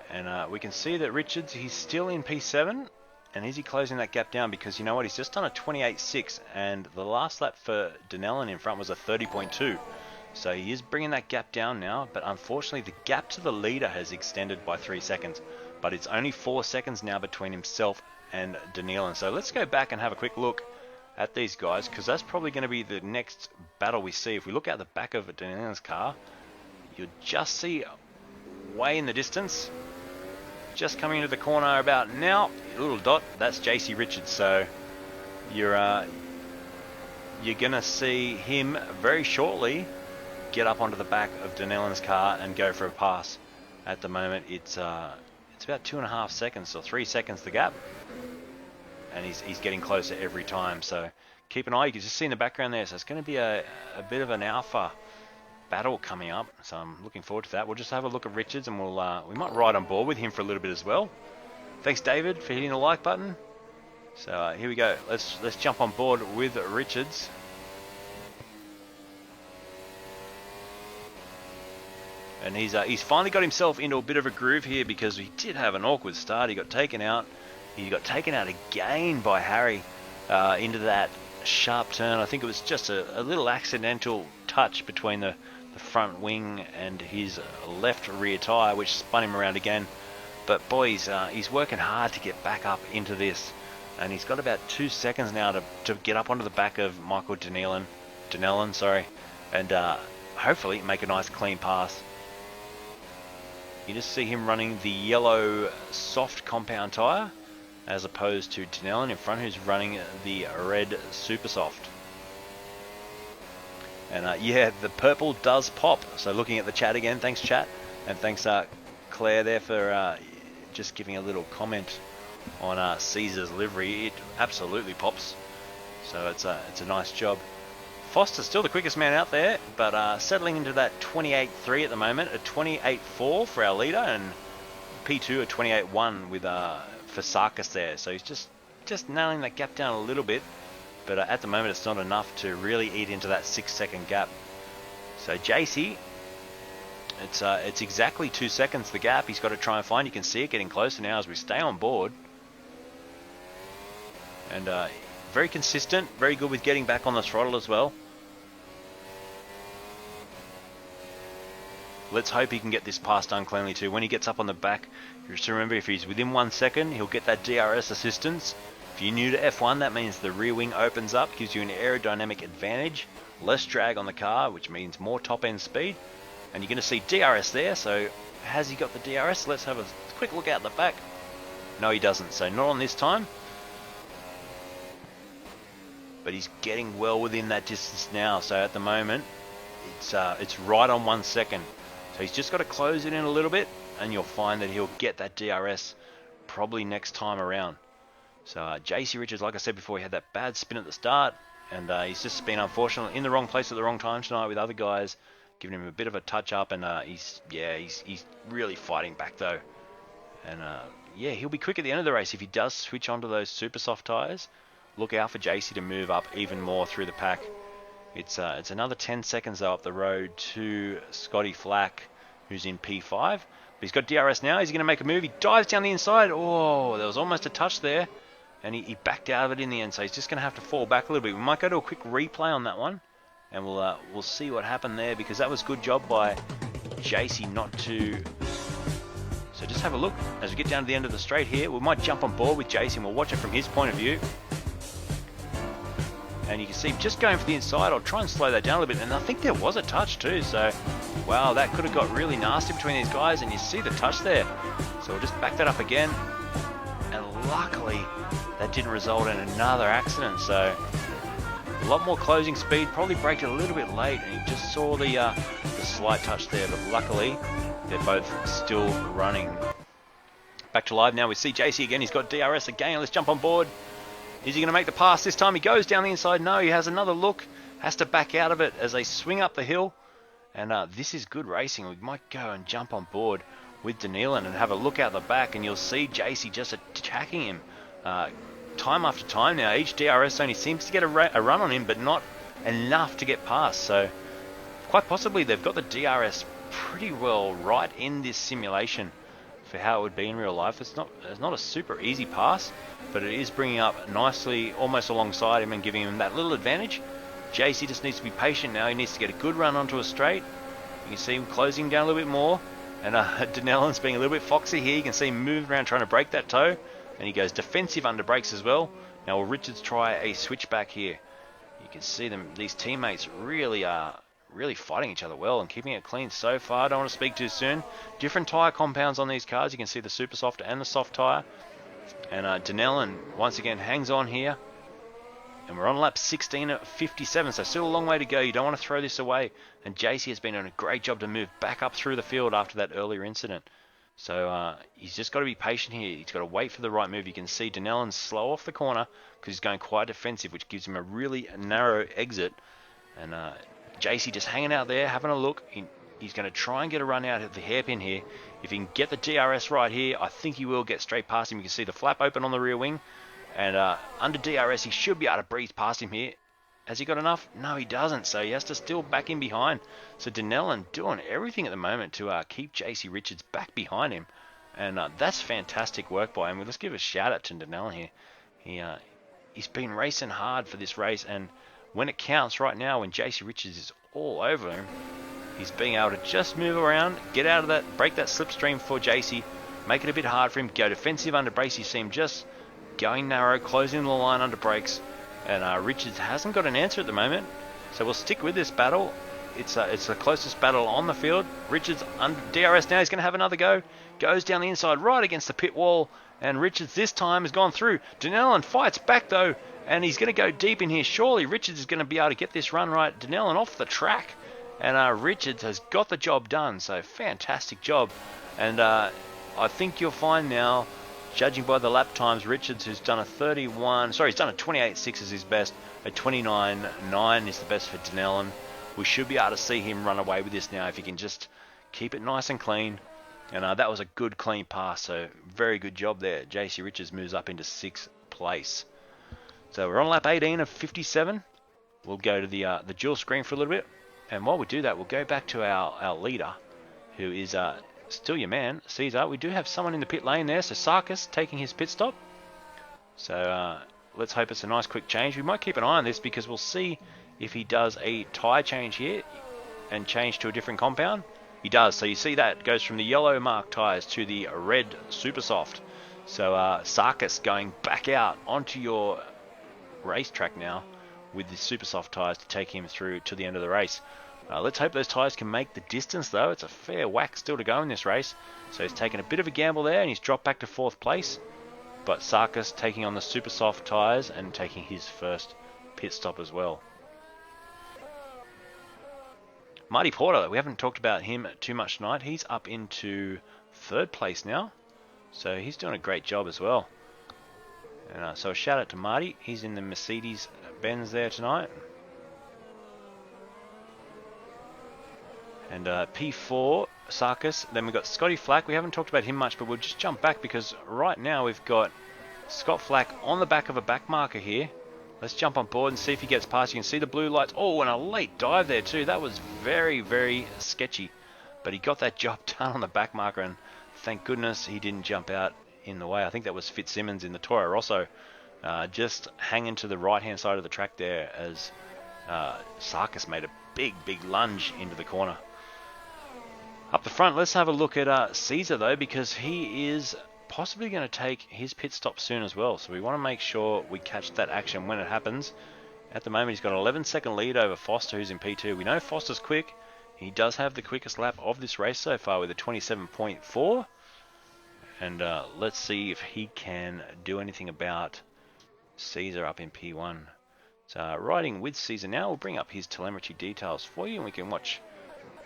and we can see that Richards, he's still in P7. And is he closing that gap down? Because you know what? He's just done a 28.6. And the last lap for Denellen in front was a 30.2. So he is bringing that gap down now. But unfortunately, the gap to the leader has extended by 3 seconds. But it's only 4 seconds now between himself and Denellen. So let's go back and have a quick look at these guys. Because that's probably going to be the next battle we see. If we look at the back of Denellen's car, you'll just see way in the distance, just coming into the corner about now, little dot, that's JC Richards. So you're gonna see him very shortly get up onto the back of Denellen's car and go for a pass. At the moment it's about 2.5 seconds or 3 seconds the gap, and he's getting closer every time. So keep an eye. You can just see in the background there, so it's going to be a bit of an alpha battle coming up, so I'm looking forward to that. We'll just have a look at Richards, and we might ride on board with him for a little bit as well. Thanks, David, for hitting the like button. So here we go. Let's jump on board with Richards. And he's finally got himself into a bit of a groove here, because he did have an awkward start. He got taken out. He got taken out again by Harry into that sharp turn. I think it was just a little accidental touch between the front wing and his left rear tyre, which spun him around again. But boys, he's working hard to get back up into this, and he's got about 2 seconds now to get up onto the back of Michael Denellen, sorry, and hopefully make a nice clean pass. You just see him running the yellow soft compound tyre, as opposed to Denellen in front, who's running the red super soft. And yeah, the purple does pop. So looking at the chat again, thanks chat, and thanks Claire there for just giving a little comment on Caesar's livery. It absolutely pops. So it's a nice job. Foster's still the quickest man out there, but settling into that 28.3 at the moment, a 28.4 for our leader, and P2 a 28.1 with for Sarkis there. So he's just nailing that gap down a little bit, but at the moment it's not enough to really eat into that 6-second gap. So JC, it's exactly 2 seconds the gap he's got to try and find. You can see it getting closer now as we stay on board. And very consistent, very good with getting back on the throttle as well. Let's hope he can get this pass done cleanly too. When he gets up on the back, just remember, if he's within 1 second, he'll get that DRS assistance. If you're new to F1, that means the rear wing opens up, gives you an aerodynamic advantage, less drag on the car, which means more top end speed. And you're going to see DRS there, so has he got the DRS? Let's have a quick look out the back. No, he doesn't, so not on this time. But he's getting well within that distance now, so at the moment, it's right on 1 second. So he's just got to close it in a little bit, and you'll find that he'll get that DRS probably next time around. So JC Richards, like I said before, he had that bad spin at the start, and he's just been unfortunately in the wrong place at the wrong time tonight with other guys, giving him a bit of a touch up, and he's really fighting back though. And yeah, he'll be quick at the end of the race if he does switch onto those super soft tyres. Look out for JC to move up even more through the pack. It's another 10 seconds though up the road to Scotty Flack, who's in P5. But he's got DRS now. Is he going to make a move? He dives down the inside. Oh, there was almost a touch there, and he backed out of it in the end. So he's just going to have to fall back a little bit. We might go to a quick replay on that one, and we'll see what happened there, because that was good job by JC not to. So just have a look as we get down to the end of the straight here. We might jump on board with JC and we'll watch it from his point of view. And you can see just going for the inside. I'll try and slow that down a little bit. And I think there was a touch too. So, wow, that could have got really nasty between these guys. And you see the touch there. So we'll just back that up again. And luckily, that didn't result in another accident. So, a lot more closing speed. Probably braked it a little bit late. And you just saw the slight touch there. But luckily, they're both still running. Back to live now. We see JC again. He's got DRS again. Let's jump on board. Is he going to make the pass this time? He goes down the inside. No, he has another look. Has to back out of it as they swing up the hill. And this is good racing. We might go and jump on board with Denellen and have a look out the back. And you'll see JC just attacking him time after time now. Each DRS only seems to get a run on him, but not enough to get past. So quite possibly they've got the DRS pretty well right in this simulation for how it would be in real life. It's not a super easy pass, but it is bringing up nicely almost alongside him and giving him that little advantage. JC just needs to be patient now. He needs to get a good run onto a straight. You can see him closing down a little bit more, and Denellen's being a little bit foxy here. You can see him moving around trying to break that toe, and he goes defensive under brakes as well. Now will Richards try a switchback here? You can see these teammates really fighting each other well and keeping it clean so far. Don't want to speak too soon. Different tyre compounds on these cars. You can see the super soft and the soft tyre. And Denellen once again hangs on here. And we're on lap 16 at 57, so still a long way to go. You don't want to throw this away. And JC has been doing a great job to move back up through the field after that earlier incident. So he's just got to be patient here. He's got to wait for the right move. You can see Denellen slow off the corner because he's going quite defensive, which gives him a really narrow exit. And JC just hanging out there, having a look. He's going to try and get a run out of the hairpin here. If he can get the DRS right here, I think he will get straight past him. You can see the flap open on the rear wing. And under DRS, he should be able to breeze past him here. Has he got enough? No, he doesn't. So he has to still back in behind. So Denellen doing everything at the moment to keep JC Richards back behind him. And that's fantastic work by him. Let's give a shout out to Denellen here. He's been racing hard for this race. And when it counts right now, when JC Richards is all over him, he's being able to just move around, get out of that, break that slipstream for JC, make it a bit hard for him. Go defensive under brakes. You see him just going narrow, closing the line under brakes. And Richards hasn't got an answer at the moment. So we'll stick with this battle. It's the closest battle on the field. Richards under DRS now. He's going to have another go. Goes down the inside right against the pit wall. And Richards this time has gone through. Denellen fights back though. And he's going to go deep in here. Surely Richards is going to be able to get this run right. Denellen off the track. And Richards has got the job done. So fantastic job. And I think you'll find now, judging by the lap times, Richards, who's done a 28.6 is his best. A 29.9 is the best for Denellen. We should be able to see him run away with this now if he can just keep it nice and clean. And that was a good clean pass, so very good job there. JC Richards moves up into 6th place. So we're on lap 18 of 57. We'll go to the dual screen for a little bit. And while we do that, we'll go back to our leader, who is still your man, Caesar. We do have someone in the pit lane there, so Sarkis taking his pit stop. So let's hope it's a nice quick change. We might keep an eye on this because we'll see if he does a tyre change here and change to a different compound. He does, so you see that goes from the yellow mark tyres to the red super soft. So Sarkis going back out onto your racetrack now with the super soft tyres to take him through to the end of the race. Let's hope those tyres can make the distance though. It's a fair whack still to go in this race. So he's taken a bit of a gamble there and he's dropped back to 4th place. But Sarkis taking on the super soft tyres and taking his first pit stop as well. Marty Porter, we haven't talked about him too much tonight. He's up into 3rd place now. So he's doing a great job as well. And so a shout out to Marty. He's in the Mercedes Benz there tonight. And P4, Sarkis. Then we've got Scotty Flack. We haven't talked about him much, but we'll just jump back because right now we've got Scott Flack on the back of a back marker here. Let's jump on board and see if he gets past. You can see the blue lights. Oh, and a late dive there too. That was very, very sketchy. But he got that job done on the back marker, and thank goodness he didn't jump out in the way. I think that was Fitzsimmons in the Toro Rosso. Just hanging to the right-hand side of the track there as Sarkis made a big, big lunge into the corner. Up the front, let's have a look at Caesar though, because he is possibly going to take his pit stop soon as well. So we want to make sure we catch that action when it happens. At the moment, he's got an 11-second lead over Foster, who's in P2. We know Foster's quick. He does have the quickest lap of this race so far with a 27.4. And let's see if he can do anything about Caesar up in P1. So riding with Caesar now, we'll bring up his telemetry details for you and we can watch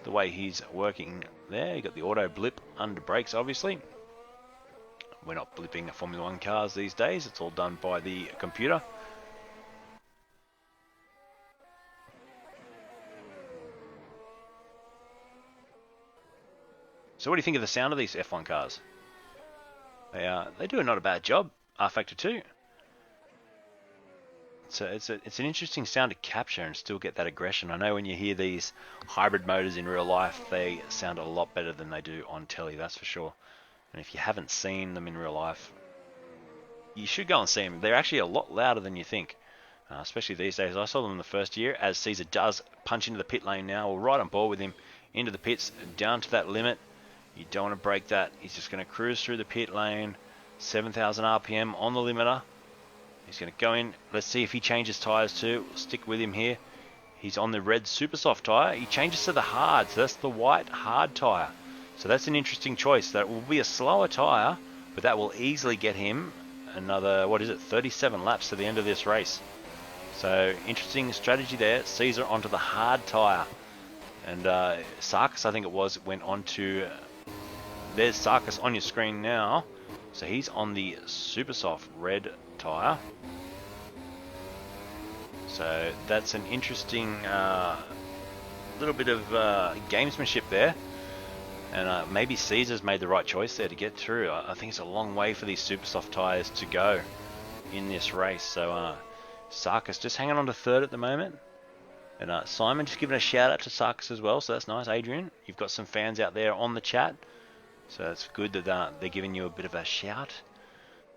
the way he's working there. You got the auto blip under brakes, obviously. We're not blipping Formula 1 cars these days. It's all done by the computer. So what do you think of the sound of these F1 cars? They do not a bad job. R Factor 2. So it's an interesting sound to capture and still get that aggression. I know when you hear these hybrid motors in real life, they sound a lot better than they do on telly, that's for sure. And if you haven't seen them in real life, you should go and see them. They're actually a lot louder than you think, especially these days. I saw them in the first year as Caesar does punch into the pit lane now. We're right on board with him into the pits, down to that limit. You don't want to break that. He's just going to cruise through the pit lane, 7,000 RPM on the limiter. He's going to go in. Let's see if he changes tyres too. We'll stick with him here. He's on the red super soft tyre. He changes to the hard, so that's the white hard tyre. So that's an interesting choice. That will be a slower tyre, but that will easily get him another, 37 laps to the end of this race. So interesting strategy there. Caesar onto the hard tyre. And Sarkis, I think it was, went on to... There's Sarkis on your screen now. So he's on the super soft red tyre. So that's an interesting little bit of gamesmanship there. And maybe Caesar's made the right choice there to get through. I think it's a long way for these super soft tyres to go in this race. So Sarkis just hanging on to 3rd at the moment. And Simon just giving a shout out to Sarkis as well. So that's nice, Adrian. You've got some fans out there on the chat. So it's good that they're giving you a bit of a shout.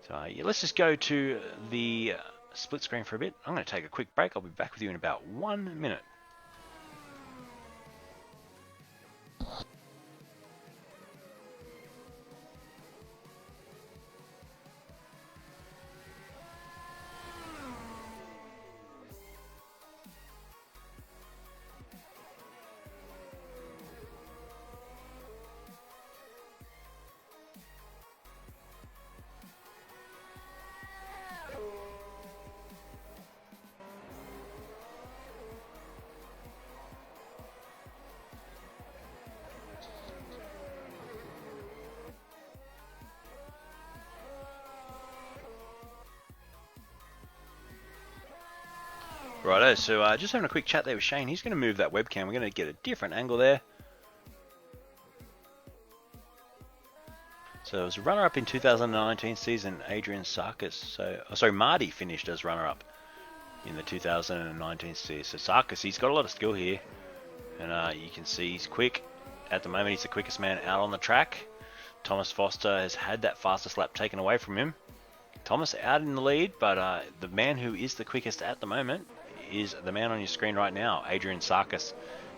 So yeah, let's just go to the split screen for a bit. I'm going to take a quick break. I'll be back with you in about 1 minute. Righto, so just having a quick chat there with Shane. He's going to move that webcam. We're going to get a different angle there. So it was runner-up in 2019 season, Adrian Sarkis. So, sorry, Marty finished as runner-up in the 2019 season. So Sarkis, he's got a lot of skill here. And you can see he's quick. At the moment, he's the quickest man out on the track. Thomas Foster has had that fastest lap taken away from him. Thomas out in the lead, but the man who is the quickest at the moment is the man on your screen right now, Adrian Sarkis.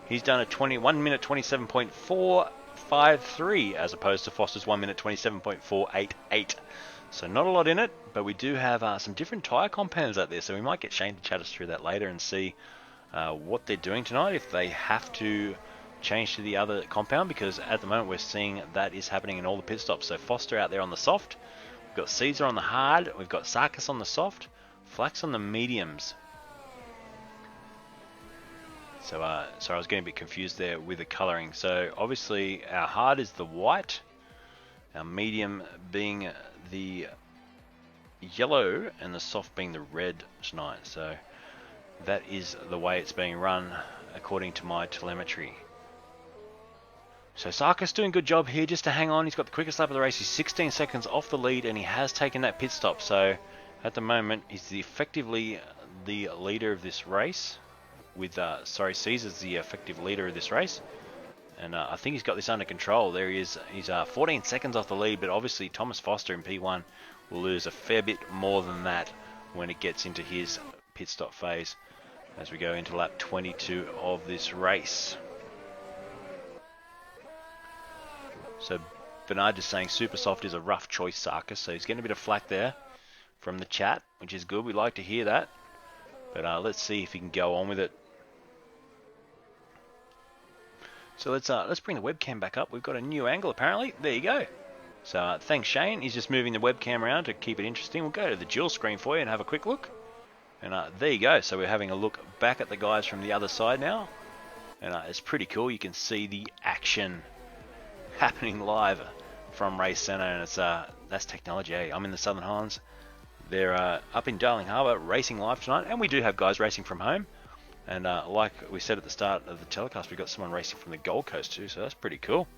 He's done a 1 minute 27.453 as opposed to Foster's 1 minute 27.488. So not a lot in it, but we do have some different tyre compounds out there, so we might get Shane to chat us through that later and see what they're doing tonight, if they have to change to the other compound, because at the moment we're seeing that is happening in all the pit stops. So Foster out there on the soft, we've got Caesar on the hard, we've got Sarkis on the soft, Flax on the mediums. So sorry, I was getting a bit confused there with the colouring. So obviously our hard is the white, our medium being the yellow, and the soft being the red tonight. So that is the way it's being run according to my telemetry. So Sarkis doing a good job here just to hang on. He's got the quickest lap of the race. He's 16 seconds off the lead, and he has taken that pit stop. So at the moment, he's effectively the leader of this race. With Caesar's the effective leader of this race, and I think he's got this under control. There he is. He's 14 seconds off the lead, but obviously Thomas Foster in P1 will lose a fair bit more than that when it gets into his pit stop phase as we go into lap 22 of this race. So Bernard just saying super soft is a rough choice, Sarkis, so he's getting a bit of flack there from the chat, which is good. We like to hear that, but let's see if he can go on with it. So let's bring the webcam back up. We've got a new angle apparently. There you go. So thanks Shane. He's just moving the webcam around to keep it interesting. We'll go to the dual screen for you and have a quick look. And there you go. So we're having a look back at the guys from the other side now. And it's pretty cool. You can see the action happening live from Racecentre, and it's that's technology. Eh? I'm in the Southern Highlands. They're up in Darling Harbour racing live tonight, and we do have guys racing from home. And like we said at the start of the telecast, we've got someone racing from the Gold Coast too, so that's pretty cool.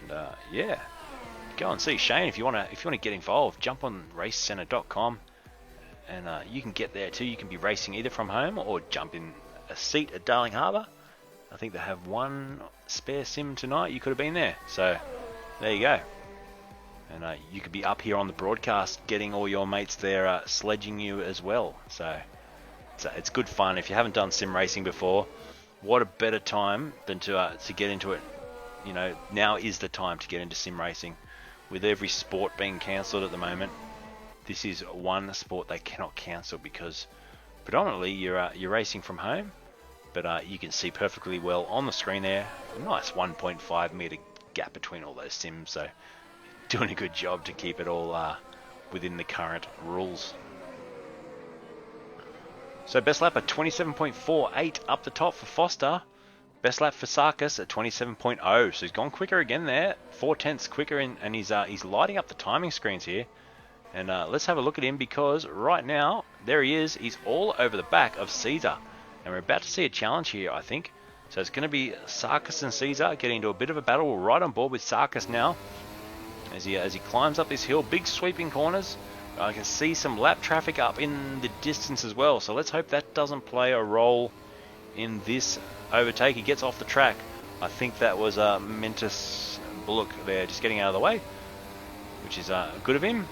And yeah, go and see Shane if you want to get involved. Jump on racecentre.com, and you can get there too. You can be racing either from home or jump in a seat at Darling Harbour. I think they have one spare sim tonight. You could have been there, so there you go. And you could be up here on the broadcast, getting all your mates there sledging you as well. So it's good fun. If you haven't done sim racing before, what a better time than to get into it. You know, now is the time to get into sim racing. With every sport being cancelled at the moment, this is one sport they cannot cancel, because predominantly you're racing from home, but you can see perfectly well on the screen there. A nice 1.5 meter gap between all those sims. So doing a good job to keep it all within the current rules. So best lap at 27.48 up the top for Foster. Best lap for Sarkis at 27.0. So he's gone quicker again there. 4/10 quicker, and he's lighting up the timing screens here. And let's have a look at him, because right now, there he is. He's all over the back of Caesar. And we're about to see a challenge here, I think. So it's going to be Sarkis and Caesar getting into a bit of a battle. We're right on board with Sarkis now. As he climbs up this hill, big sweeping corners. I can see some lap traffic up in the distance as well, so let's hope that doesn't play a role in this overtake. He gets off the track. I think that was Mentis Bullock there, just getting out of the way, which is good of him.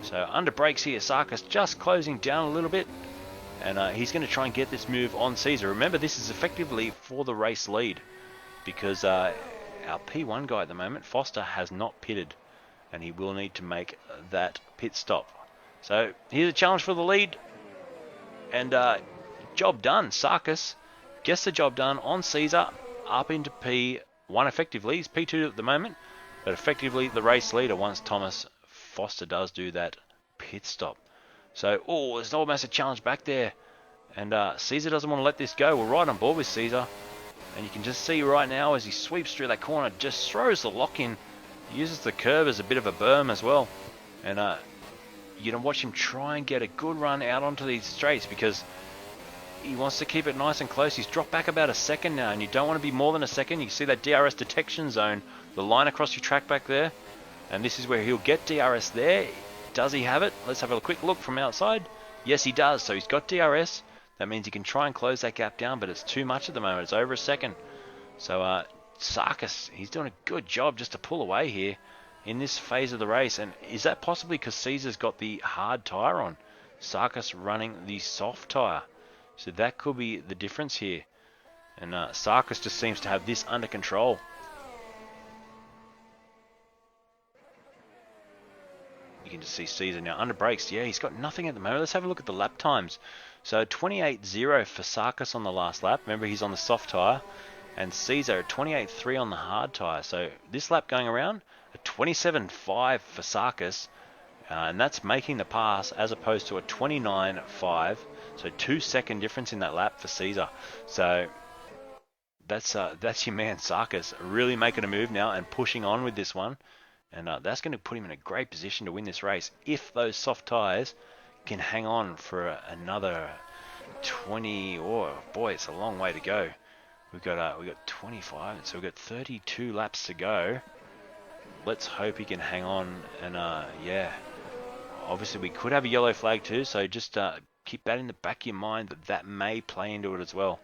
So under brakes here, Sarkis just closing down a little bit, and he's going to try and get this move on Caesar. Remember, this is effectively for the race lead, because our P1 guy at the moment, Foster, has not pitted, and he will need to make that pit stop. So here's a challenge for the lead, and job done. Sarkis gets the job done on Caesar, up into P1 effectively. He's P2 at the moment, but effectively the race leader once Thomas Foster does do that pit stop. So, there's almost a challenge back there, and Caesar doesn't want to let this go. We're right on board with Caesar, and you can just see right now as he sweeps through that corner, just throws the lock in, uses the curve as a bit of a berm as well, and you're going to watch him try and get a good run out onto these straights because he wants to keep it nice and close. He's dropped back about a second now, and you don't want to be more than a second. You can see that DRS detection zone, the line across your track back there. And this is where he'll get DRS there. Does he have it? Let's have a quick look from outside. Yes, he does. So he's got DRS. That means he can try and close that gap down, but it's too much at the moment. It's over a second. So Sarkis, he's doing a good job just to pull away here in this phase of the race. And is that possibly because Caesar's got the hard tyre on? Sarkis running the soft tyre. So that could be the difference here. And Sarkis just seems to have this under control. You can just see Caesar now under brakes. Yeah, he's got nothing at the moment. Let's have a look at the lap times. So 28.0 for Sarkis on the last lap. Remember, he's on the soft tyre. And Caesar at 28.3 on the hard tyre. So this lap going around, a 27.5 for Sarkis. And that's making the pass as opposed to a 29.5. So 2-second difference in that lap for Caesar. So that's your man Sarkis really making a move now and pushing on with this one. And that's going to put him in a great position to win this race if those soft tyres can hang on for another 20. Oh boy, it's a long way to go. We've got 25, so we've got 32 laps to go. Let's hope he can hang on. And yeah, obviously we could have a yellow flag too, so just keep that in the back of your mind that may play into it as well.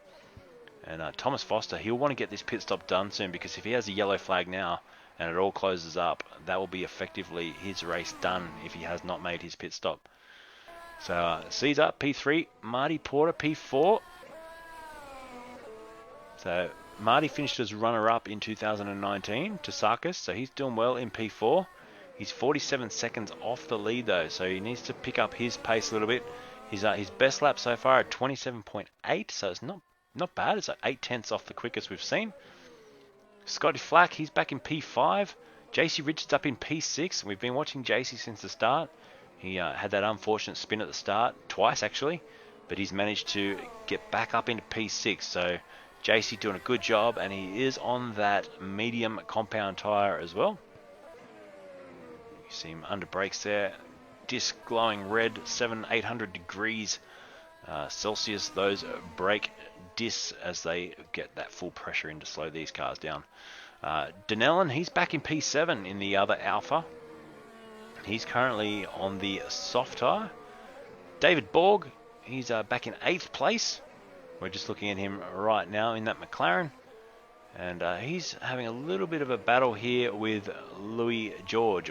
And Thomas Foster, he'll want to get this pit stop done soon, because if he has a yellow flag now and it all closes up, that will be effectively his race done if he has not made his pit stop. So Caesar P3, Marty Porter P4. So Marty finished as runner-up in 2019 to Sarkis, so he's doing well in P4. He's 47 seconds off the lead though, so he needs to pick up his pace a little bit. His best lap so far at 27.8, so it's not bad. It's like 8/10 off the quickest we've seen. Scotty Flack, he's back in P5. JC Richards up in P6. We've been watching JC since the start. He had that unfortunate spin at the start, twice actually, but he's managed to get back up into P6. So JC doing a good job, and he is on that medium compound tyre as well. You see him under brakes there. Disc glowing red, 700-800 degrees Celsius. Those brake discs as they get that full pressure in to slow these cars down. Denellen, he's back in P7 in the other Alpha. He's currently on the soft tyre. David Borg, he's back in 8th place. We're just looking at him right now in that McLaren. And he's having a little bit of a battle here with Louis George.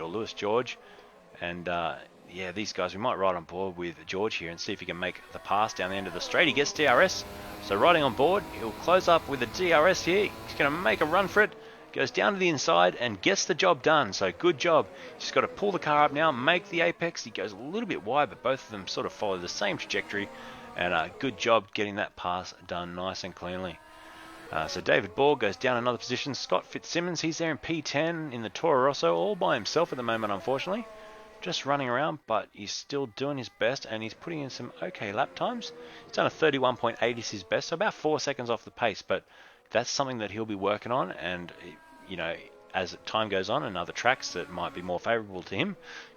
And yeah, these guys, we might ride on board with George here and see if he can make the pass down the end of the straight. He gets DRS, so riding on board, he'll close up with a DRS here. He's going to make a run for it, goes down to the inside and gets the job done. So good job. He's got to pull the car up now, make the apex. He goes a little bit wide, but both of them sort of follow the same trajectory. And good job getting that pass done nice and cleanly. So David Borg goes down another position. Scott Fitzsimmons, he's there in P10 in the Toro Rosso, all by himself at the moment, unfortunately. Just running around, but he's still doing his best, and he's putting in some okay lap times. He's done a 31.8 is his best, so about 4 seconds off the pace, but that's something that he'll be working on. And you know, as time goes on and other tracks that might be more favourable to him,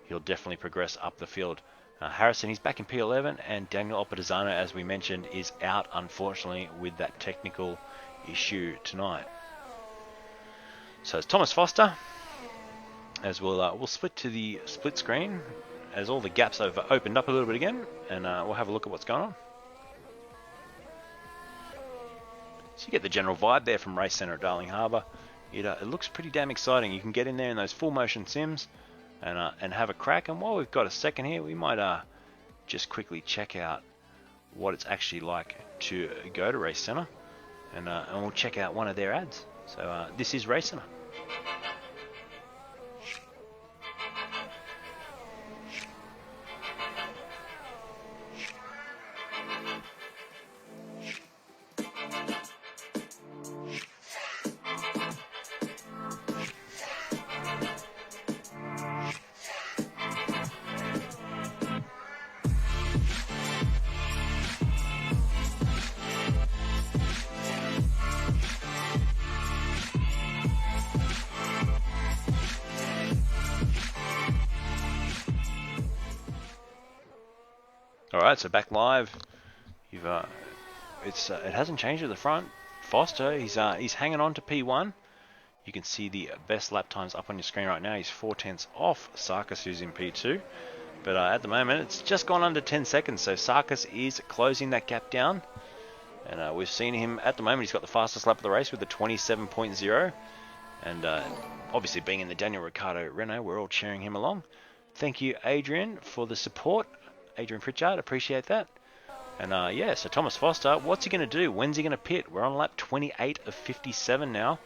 he'll definitely progress up the field. Harrison, he's back in P11, and Daniel Opedizano, as we mentioned, is out, unfortunately, with that technical issue tonight. So it's Thomas Foster, as we'll split to the split screen, as all the gaps have opened up a little bit again, and we'll have a look at what's going on. So you get the general vibe there from Racecentre at Darling Harbour. It looks pretty damn exciting. You can get in there in those full motion sims and have a crack. And while we've got a second here, we might just quickly check out what it's actually like to go to Racecentre, and we'll check out one of their ads. So this is Racecentre. All right, so back live. You've it hasn't changed at the front. Foster, he's hanging on to P1. You can see the best lap times up on your screen right now. He's 4/10 off Sarkis, who's in P2. But at the moment, it's just gone under 10 seconds. So Sarkis is closing that gap down. And we've seen him, at the moment, he's got the fastest lap of the race with the 27.0. And obviously being in the Daniel Ricciardo Renault, we're all cheering him along. Thank you, Adrian, for the support. Adrian Pritchard, appreciate that. And yeah, so Thomas Foster, what's he going to do? When's he going to pit? We're on lap 28 of 57 now.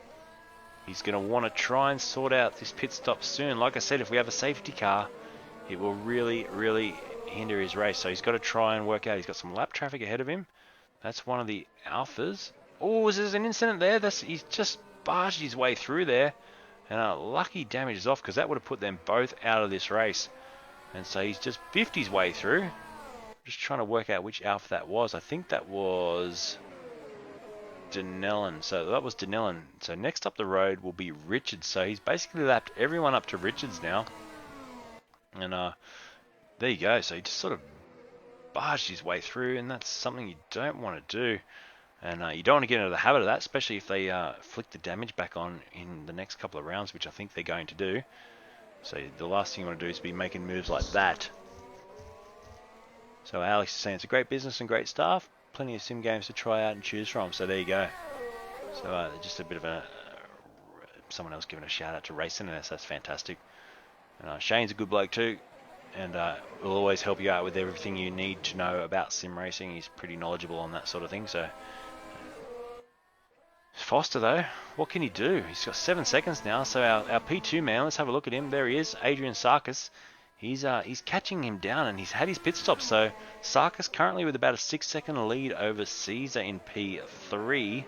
He's going to want to try and sort out this pit stop soon. Like I said, if we have a safety car, it will really, really hinder his race. So he's got to try and work out. He's got some lap traffic ahead of him. That's one of the Alphas. Oh, there's an incident there. He's just barged his way through there. And lucky damage is off because that would have put them both out of this race. And so he's just biffed his way through. Just trying to work out which Alpha that was. I think that was Denellen. So that was Denellen. So next up the road will be Richards. So he's basically lapped everyone up to Richards now. And there you go. So he just sort of barged his way through, and that's something you don't want to do. And you don't want to get into the habit of that, especially if they flick the damage back on in the next couple of rounds, which I think they're going to do. So the last thing you want to do is be making moves like that. So Alex is saying it's a great business and great staff. Plenty of sim games to try out and choose from. So there you go. So just a bit of someone else giving a shout out to Racecentre. That's fantastic. And Shane's a good bloke too. And will always help you out with everything you need to know about sim racing. He's pretty knowledgeable on that sort of thing. So Foster though, what can he do? He's got 7 seconds now. So our P2 man, let's have a look at him. There he is, Adrian Sarkis. He's catching him down, and he's had his pit stop. So Sarkis currently with about a 6-second lead over Caesar in P3.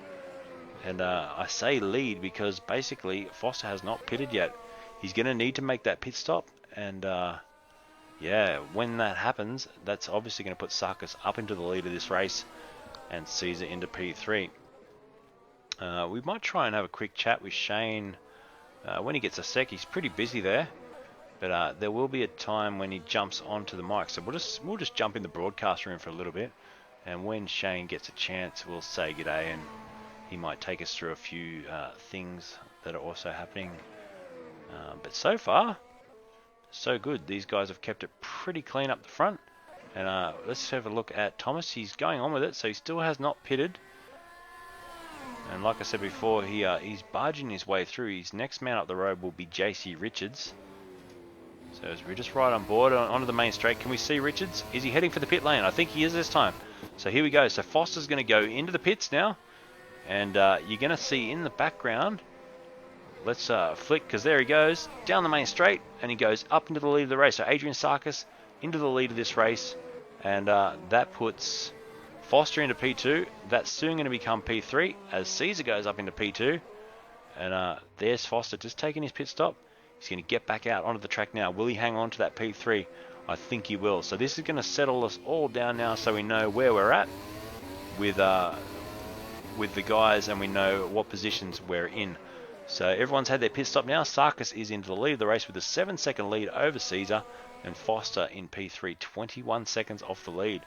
And I say lead because basically Foster has not pitted yet. He's going to need to make that pit stop, and yeah, when that happens, that's obviously going to put Sarkis up into the lead of this race and Caesar into P3. We might try and have a quick chat with Shane when he gets a sec. He's pretty busy there, but there will be a time when he jumps onto the mic. So we'll just jump in the broadcast room for a little bit, and when Shane gets a chance, we'll say g'day, and he might take us through a few things that are also happening. But so far, so good. These guys have kept it pretty clean up the front. And let's have a look at Thomas. He's going on with it, so he still has not pitted. And like I said before, he's barging his way through. His next man up the road will be JC Richards. So as we're just right on board onto the main straight, can we see Richards? Is he heading for the pit lane? I think he is this time. So here we go. So Foster's going to go into the pits now. And you're going to see in the background, let's flick, because there he goes, down the main straight, and he goes up into the lead of the race. So Adrian Sarkis into the lead of this race, and that puts Foster into P2. That's soon going to become P3 as Caesar goes up into P2. And there's Foster just taking his pit stop. He's going to get back out onto the track now. Will he hang on to that P3? I think he will. So this is going to settle us all down now so we know where we're at with the guys, and we know what positions we're in. So everyone's had their pit stop now. Sarkis is into the lead of the race with a 7-second lead over Caesar, and Foster in P3, 21 seconds off the lead.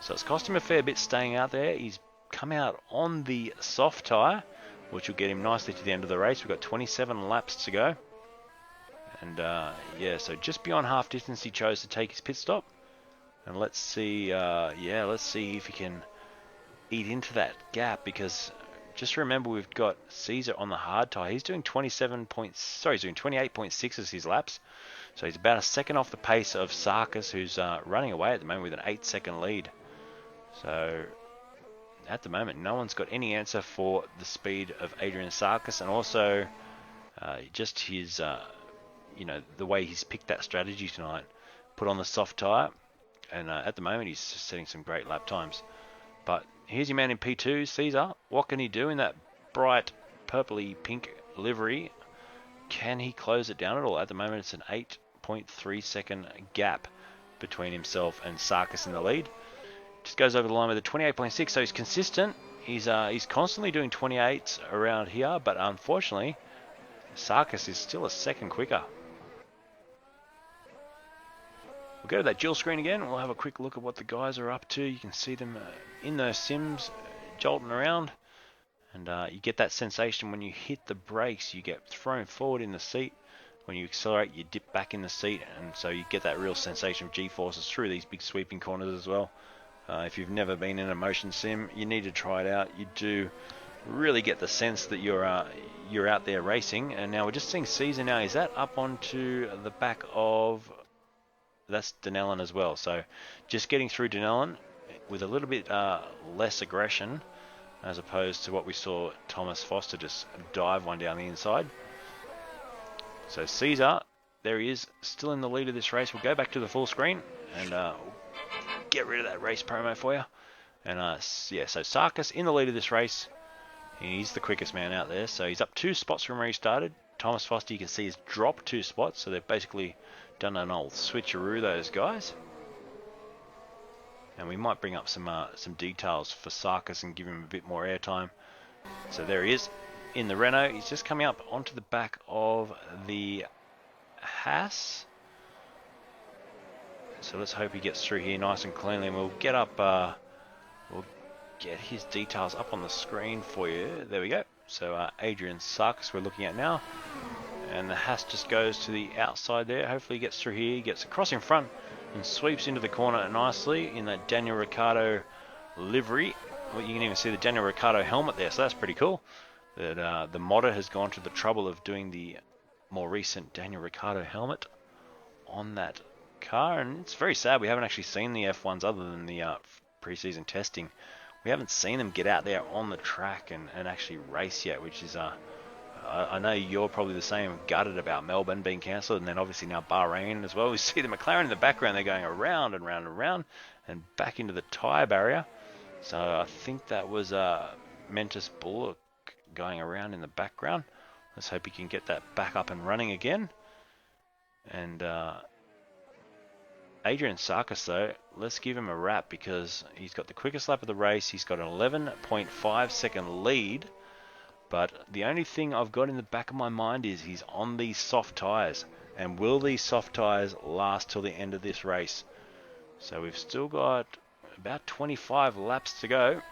So it's cost him a fair bit staying out there. He's come out on the soft tyre, which will get him nicely to the end of the race. We've got 27 laps to go. And yeah, so just beyond half distance he chose to take his pit stop. And let's see, let's see if he can eat into that gap, because just remember we've got Caesar on the hard tyre. He's doing 28.6 as his laps. So he's about a second off the pace of Sarkis, who's running away at the moment with an 8-second lead. So at the moment, no one's got any answer for the speed of Adrian Sarkis, and also just his, the way he's picked that strategy tonight. Put on the soft tyre, and at the moment he's setting some great lap times. But here's your man in P2, Caesar. What can he do in that bright purpley pink livery? Can he close it down at all? At the moment it's an 8.3 second gap between himself and Sarkis in the lead. Just goes over the line with a 28.6, so he's consistent. He's constantly doing 28s around here, but unfortunately Sarkis is still a second quicker. We'll go to that Jill screen again. We'll have a quick look at what the guys are up to. You can see them in those sims jolting around. And you get that sensation when you hit the brakes, you get thrown forward in the seat. When you accelerate, you dip back in the seat. And so you get that real sensation of G-forces through these big sweeping corners as well. If you've never been in a motion sim, you need to try it out. You do really get the sense that you're out there racing. And now we're just seeing Caesar now. Is that up onto the back of... That's Denellen as well. So just getting through Denellen with a little bit less aggression as opposed to what we saw Thomas Foster just dive one down the inside. So Caesar, there he is, still in the lead of this race. We'll go back to the full screen and get rid of that race promo for you. And yeah, so Sarkis in the lead of this race. He's the quickest man out there. So he's up 2 spots from where he started. Thomas Foster, you can see, has dropped 2 spots. So they've basically done an old switcheroo, those guys. And we might bring up some details for Sarkis and give him a bit more airtime. So there he is in the Renault. He's just coming up onto the back of the Haas. So let's hope he gets through here nice and cleanly. And we'll get up, we'll get his details up on the screen for you. There we go. So Adrian Sarkis we're looking at now. And the Haas just goes to the outside there. Hopefully he gets through here. He gets across in front and sweeps into the corner nicely in that Daniel Ricciardo livery. Well, you can even see the Daniel Ricciardo helmet there, so that's pretty cool. That the modder has gone to the trouble of doing the more recent Daniel Ricciardo helmet on that car, and it's very sad we haven't actually seen the F1s other than the pre-season testing. We haven't seen them get out there on the track and actually race yet, which is I know you're probably the same, gutted about Melbourne being cancelled, and then obviously now Bahrain as well. We see the McLaren in the background, they're going around and round and round and back into the tyre barrier. So I think that was Mentis Bullock going around in the background. Let's hope he can get that back up and running again. And Adrian Sarkis, though, let's give him a rap because he's got the quickest lap of the race. He's got an 11.5 second lead. But the only thing I've got in the back of my mind is he's on these soft tyres. And will these soft tyres last till the end of this race? So we've still got about 25 laps to go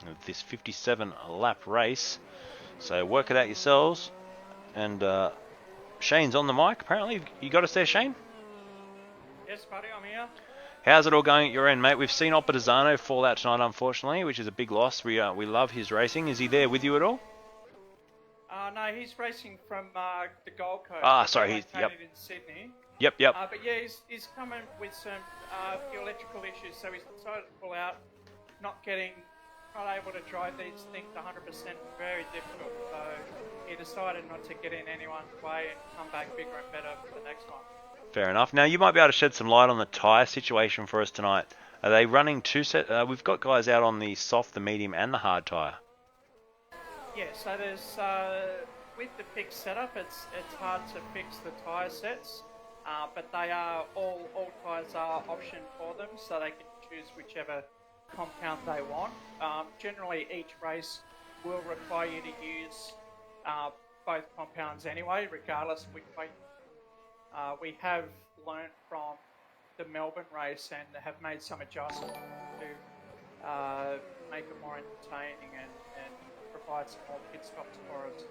of this 57 lap race. So work it out yourselves. And Shane's on the mic apparently. You got us there, Shane? Yes, buddy, I'm here. How's it all going at your end, mate? We've seen Oppadizano fall out tonight, unfortunately, which is a big loss. We love his racing. Is he there with you at all? No, he's racing from the Gold Coast. Sorry, he's in Sydney. Yep. But yeah, he's coming with some few electrical issues, so he's decided to pull out. Not able to drive these things 100%. Very difficult. So he decided not to get in anyone's way and come back bigger and better for the next one. Fair enough. Now, you might be able to shed some light on the tyre situation for us tonight. Are they running two set? We've got guys out on the soft, the medium, and the hard tyre. Yeah, so there's with the fixed setup, it's hard to fix the tyre sets, but they are all tyres are option for them, so they can choose whichever compound they want. Generally, each race will require you to use both compounds anyway, regardless of which way. We have learnt from the Melbourne race and have made some adjustments to make it more entertaining and provide some more pit stops for us.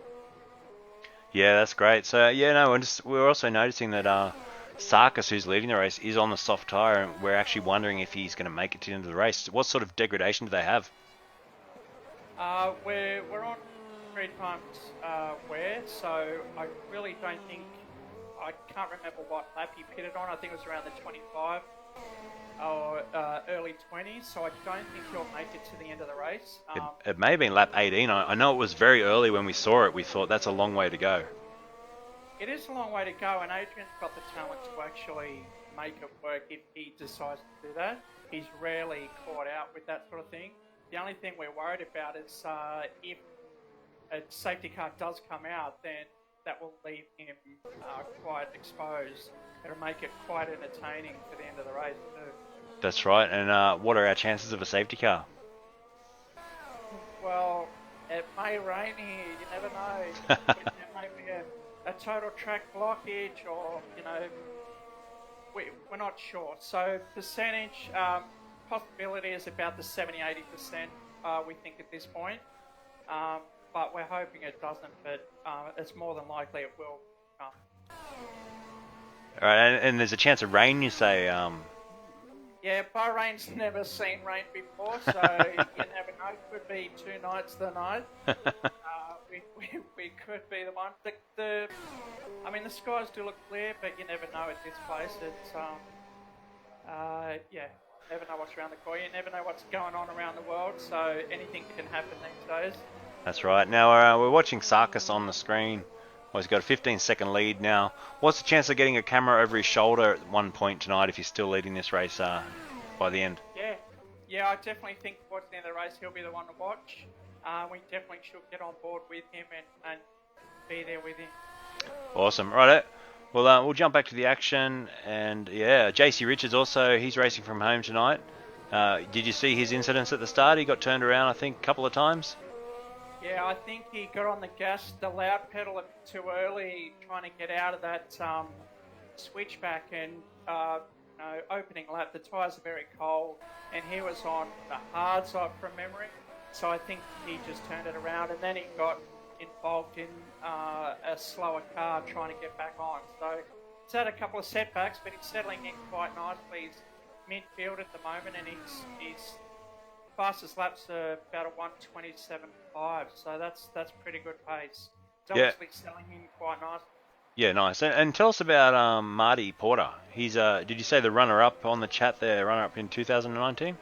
Yeah, that's great. So, yeah, no, we're also noticing that Sarkis, who's leading the race, is on the soft tyre, and we're actually wondering if he's going to make it to the end of the race. What sort of degradation do they have? We're on 3 times wear, so I really don't think... I can't remember what lap he pitted on. I think it was around the 25 or early 20s, so I don't think he'll make it to the end of the race. It may have been lap 18. I know it was very early when we saw it. We thought that's a long way to go. It is a long way to go, and Adrian's got the talent to actually make it work if he decides to do that. He's rarely caught out with that sort of thing. The only thing we're worried about is if a safety car does come out, then that will leave him quite exposed. It'll make it quite entertaining for the end of the race too. That's right. And what are our chances of a safety car? Well, it may rain here. You never know. It may be a total track blockage, or we're not sure. So percentage possibility is about the 70-80%. We think at this point, but we're hoping it doesn't. But it's more than likely it will come. All right, and there's a chance of rain, you say. Yeah, Bahrain's never seen rain before, so you never know. It could be 2 nights the night. We could be the one. I mean, the skies do look clear, but you never know at this place. It's yeah, never know what's around the corner. You never know what's going on around the world, so anything can happen these days. That's right. Now we're watching Sarkis on the screen. Well, he's got a 15-second lead now. What's the chance of getting a camera over his shoulder at one point tonight if he's still leading this race by the end? Yeah, I definitely think towards the end of the race he'll be the one to watch. We definitely should get on board with him and be there with him. Awesome. Right. Well, we'll jump back to the action. And yeah, JC Richards also, he's racing from home tonight. Did you see his incidents at the start? He got turned around, I think, a couple of times. Yeah, I think he got on the gas, the loud pedal a bit too early, trying to get out of that switchback and opening lap. The tyres are very cold, and he was on the hard side from memory. So I think he just turned it around, and then he got involved in a slower car trying to get back on. So he's had a couple of setbacks, but he's settling in quite nicely. He's midfield at the moment, and he's fastest laps are about a 1:27.5, so that's pretty good pace. He's obviously selling in quite nice. Yeah, nice. And tell us about Marty Porter. He's did you say the runner-up on the chat there, runner-up in 2019?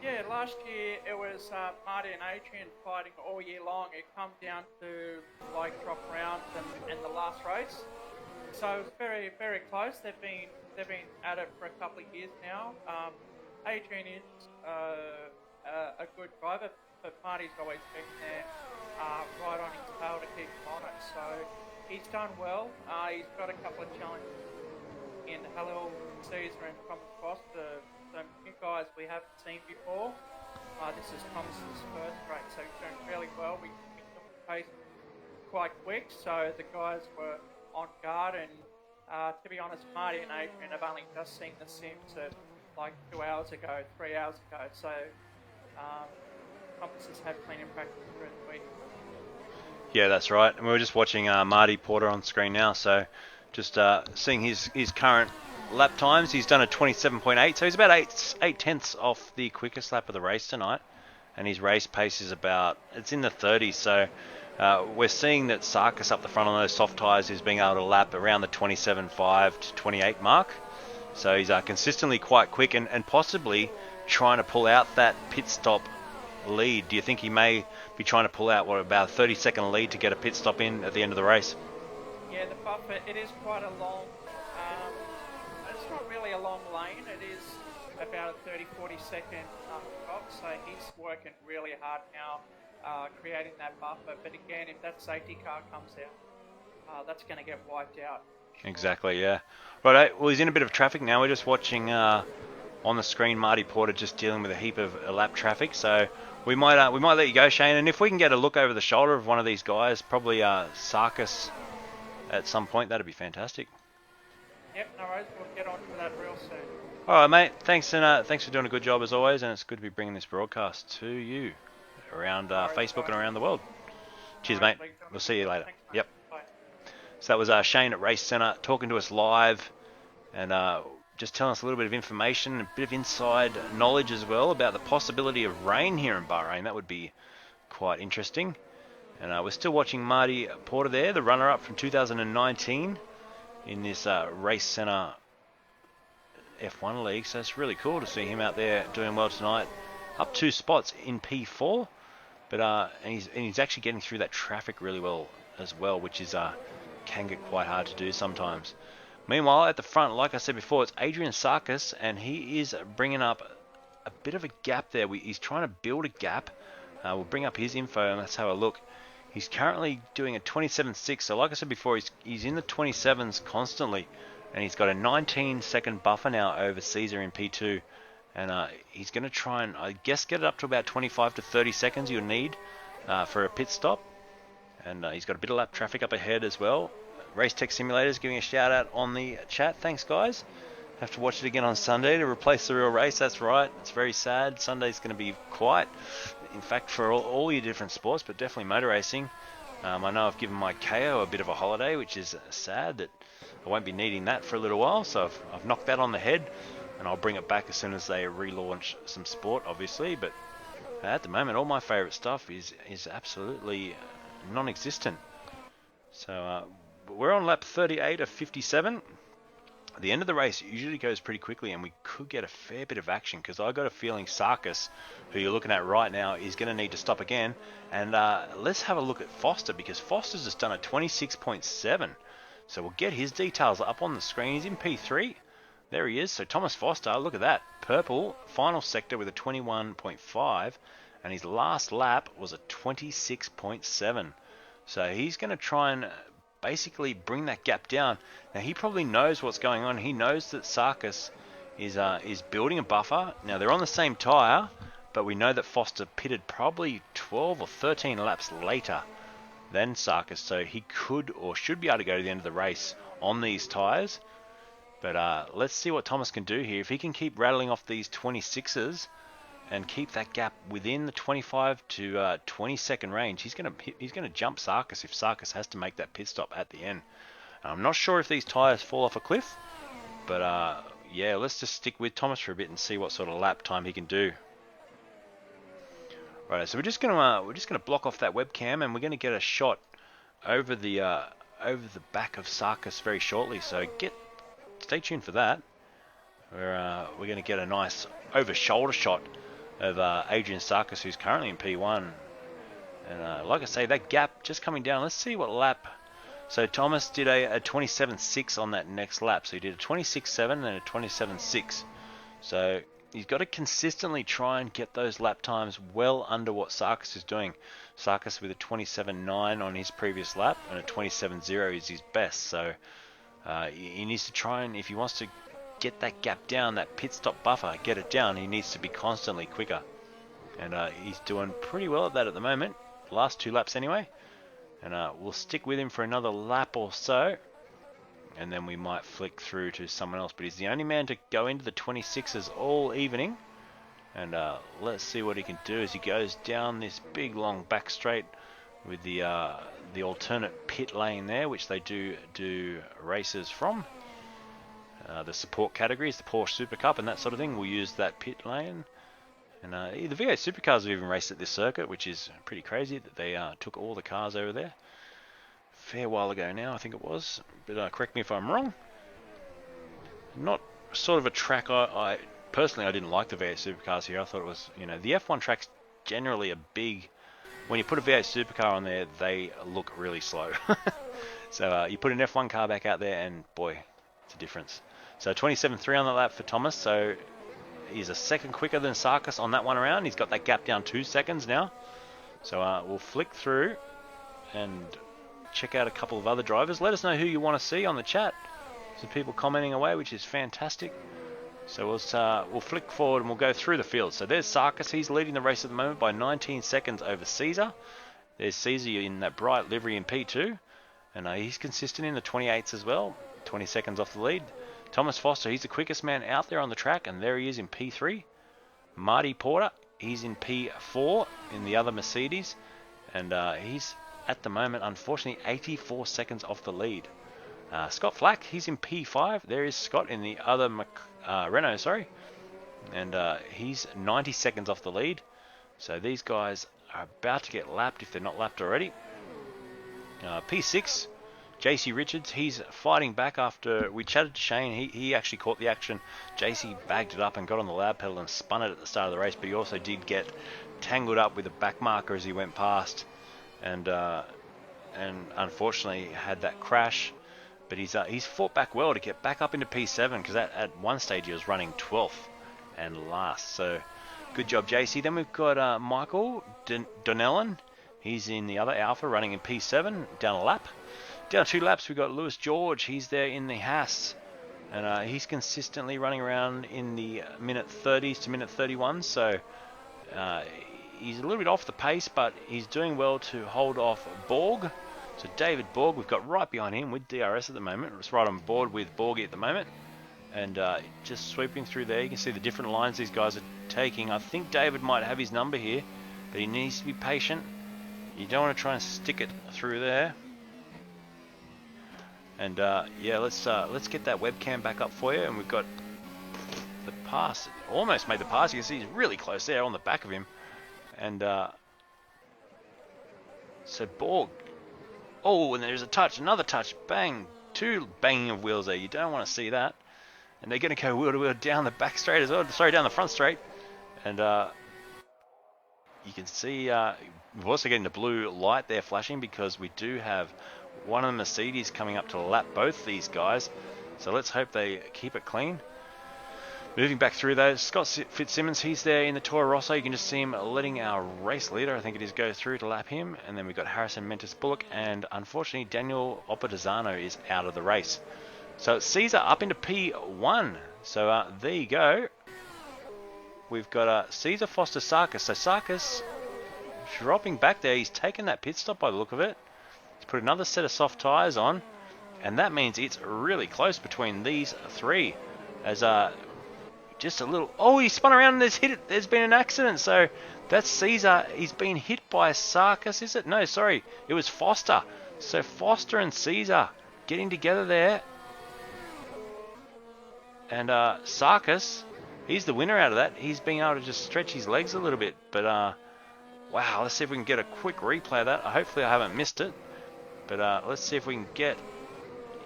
Yeah, last year it was Marty and Adrian fighting all year long. It come down to like drop rounds and the last race. So it's very, very close. They've been at it for a couple of years now. Adrian is a good driver, but Marty's always been there right on his tail to keep him on it. So he's done well. He's got a couple of challenges in Halil, Caesar and Thomas Cross, some new guys we haven't seen before. This is Thomas's first race, so he's doing really well. We took the pace quite quick, so the guys were on guard. And to be honest, Marty and Adrian have only just seen the Sims like 2 hours ago, 3 hours ago. So Thomas has had plenty of practice through the week. Yeah, that's right. And we were just watching Marty Porter on screen now, so just seeing his current lap times. He's done a 27.8, so he's about 8/10 off the quickest lap of the race tonight, and his race pace is it's in the 30s. So we're seeing that Sarkis up the front on those soft tyres is being able to lap around the 27.5 to 28 mark. So he's consistently quite quick and possibly trying to pull out that pit stop lead. Do you think he may be trying to pull out about a 30-second lead to get a pit stop in at the end of the race? Yeah, the buffer, it is quite a long, it's not really a long lane, it is about a 30-40 second stop, so he's working really hard now creating that buffer. But again, if that safety car comes out, that's going to get wiped out. Exactly, yeah. Right, well, he's in a bit of traffic now. We're just watching on the screen Marty Porter just dealing with a heap of lap traffic, so we might let you go, Shane, and if we can get a look over the shoulder of one of these guys, probably Sarkis at some point, that'd be fantastic. Yep, no worries, we'll get on to that real soon. Alright, mate, thanks for doing a good job as always, and it's good to be bringing this broadcast to you around Facebook and around the world. Cheers, mate. We'll see you later. Thanks, yep. Bye. So that was Shane at Racecentre talking to us live and just telling us a little bit of information, a bit of inside knowledge as well about the possibility of rain here in Bahrain. That would be quite interesting. And we're still watching Marty Porter there, the runner-up from 2019 in this Racecentre F1 league. So it's really cool to see him out there doing well tonight. Up 2 spots in P4, but and he's actually getting through that traffic really well as well, which is can get quite hard to do sometimes. Meanwhile, at the front, like I said before, it's Adrian Sarkis, and he is bringing up a bit of a gap there. He's trying to build a gap. We'll bring up his info, and let's have a look. He's currently doing a 27.6, so like I said before, he's in the 27s constantly, and he's got a 19-second buffer now over Caesar in P2, and he's going to try and, I guess, get it up to about 25 to 30 seconds you'll need for a pit stop, and he's got a bit of lap traffic up ahead as well. Race Tech Simulators giving a shout out on the chat. Thanks, guys. Have to watch it again on Sunday to replace the real race. That's right. It's very sad. Sunday's going to be quiet. In fact, for all your different sports, but definitely motor racing. I know I've given my KO a bit of a holiday, which is sad that I won't be needing that for a little while. So I've knocked that on the head, and I'll bring it back as soon as they relaunch some sport, obviously. But at the moment, all my favourite stuff is absolutely non-existent. So we're on lap 38 of 57. The end of the race usually goes pretty quickly, and we could get a fair bit of action, because I got a feeling Sarkis, who you're looking at right now, is going to need to stop again. And let's have a look at Foster, because Foster's just done a 26.7. So we'll get his details up on the screen. He's in P3. There he is. So Thomas Foster, look at that. Purple, final sector with a 21.5. And his last lap was a 26.7. So he's going to try and basically bring that gap down. Now he probably knows what's going on. He knows that Sarkis is building a buffer. Now they're on the same tyre, but we know that Foster pitted probably 12 or 13 laps later than Sarkis, so he could or should be able to go to the end of the race on these tyres. But let's see what Thomas can do here. If he can keep rattling off these 26s and keep that gap within the 25 to 20 second range, he's gonna jump Sarkis if Sarkis has to make that pit stop at the end. I'm not sure if these tyres fall off a cliff, but yeah, let's just stick with Thomas for a bit and see what sort of lap time he can do. Right, so we're just gonna block off that webcam, and we're gonna get a shot over the back of Sarkis very shortly. So stay tuned for that. We're gonna get a nice over shoulder shot of Adrian Sarkis, who's currently in P1. And like I say, that gap just coming down. Let's see what lap. So Thomas did a 27.6 on that next lap. So he did a 26.7 and a 27.6. So he's got to consistently try and get those lap times well under what Sarkis is doing. Sarkis with a 27.9 on his previous lap, and a 27.0 is his best. So he needs to try, and if he wants to get that gap down, that pit stop buffer, get it down, he needs to be constantly quicker. And he's doing pretty well at that at the moment. Last 2 laps anyway. And we'll stick with him for another lap or so, and then we might flick through to someone else. But he's the only man to go into the 26s all evening. And let's see what he can do as he goes down this big long back straight with the alternate pit lane there, which they do races from. The support categories, the Porsche Super Cup and that sort of thing, will use that pit lane. And the V8 Supercars have even raced at this circuit, which is pretty crazy that they took all the cars over there. Fair while ago now, I think it was. But correct me if I'm wrong. Not sort of a track I personally, I didn't like the V8 Supercars here. I thought it was, the F1 track's generally a big... When you put a V8 Supercar on there, they look really slow. So you put an F1 car back out there and boy, it's a difference. So 27.3 on the lap for Thomas. So he's a second quicker than Sarkis on that one around. He's got that gap down 2 seconds now. So we'll flick through and check out a couple of other drivers. Let us know who you want to see on the chat. Some people commenting away, which is fantastic. So we'll flick forward and we'll go through the field. So there's Sarkis. He's leading the race at the moment by 19 seconds over Caesar. There's Caesar in that bright livery in P2. And he's consistent in the 28s as well. 20 seconds off the lead. Thomas Foster, he's the quickest man out there on the track, and there he is in P3. Marty Porter, he's in P4 in the other Mercedes, and he's at the moment, unfortunately, 84 seconds off the lead. Scott Flack, he's in P5. There is Scott in the other Renault, sorry, and he's 90 seconds off the lead. So these guys are about to get lapped if they're not lapped already. P6. JC Richards, he's fighting back after we chatted to Shane. He actually caught the action. JC bagged it up and got on the loud pedal and spun it at the start of the race, but he also did get tangled up with a back marker as he went past, and unfortunately had that crash. But he's fought back well to get back up into P7, because at one stage he was running 12th and last. So good job, JC. Then we've got Michael Donnellan. He's in the other Alpha running in P7 down a lap. Down 2 laps, we've got Lewis George. He's there in the Haas. And he's consistently running around in the minute 30s to minute 31. So he's a little bit off the pace, but he's doing well to hold off Borg. So David Borg, we've got right behind him with DRS at the moment. It's right on board with Borgie at the moment. And just sweeping through there, you can see the different lines these guys are taking. I think David might have his number here, but he needs to be patient. You don't want to try and stick it through there. And yeah, let's get that webcam back up for you. And we've got the pass. Almost made the pass. You can see he's really close there on the back of him. And so Borg. Oh, and there's a touch, another touch. Bang. 2 banging of wheels there. You don't want to see that. And they're going to go wheel to wheel down the back straight as well. Sorry, down the front straight. And you can see we've also getting the blue light there flashing because we do have one of the Mercedes coming up to lap both these guys. So let's hope they keep it clean. Moving back through those, Scott Fitzsimmons, he's there in the Toro Rosso. You can just see him letting our race leader, I think it is, go through to lap him. And then we've got Harrison Mentis Bullock, and unfortunately Daniel Oppadizano is out of the race. So Caesar up into P1. So there you go. We've got Caesar, Foster, Sarkis. So Sarkis dropping back there. He's taken that pit stop by the look of it. He's put another set of soft tyres on. And that means it's really close between these three. As just a little... Oh, he spun around and there's been an accident. So that's Caesar. He's been hit by Sarkis, is it? No, sorry. It was Foster. So Foster and Caesar getting together there. And Sarkis, he's the winner out of that. He's been able to just stretch his legs a little bit. But, wow, let's see if we can get a quick replay of that. Hopefully I haven't missed it. But let's see if we can get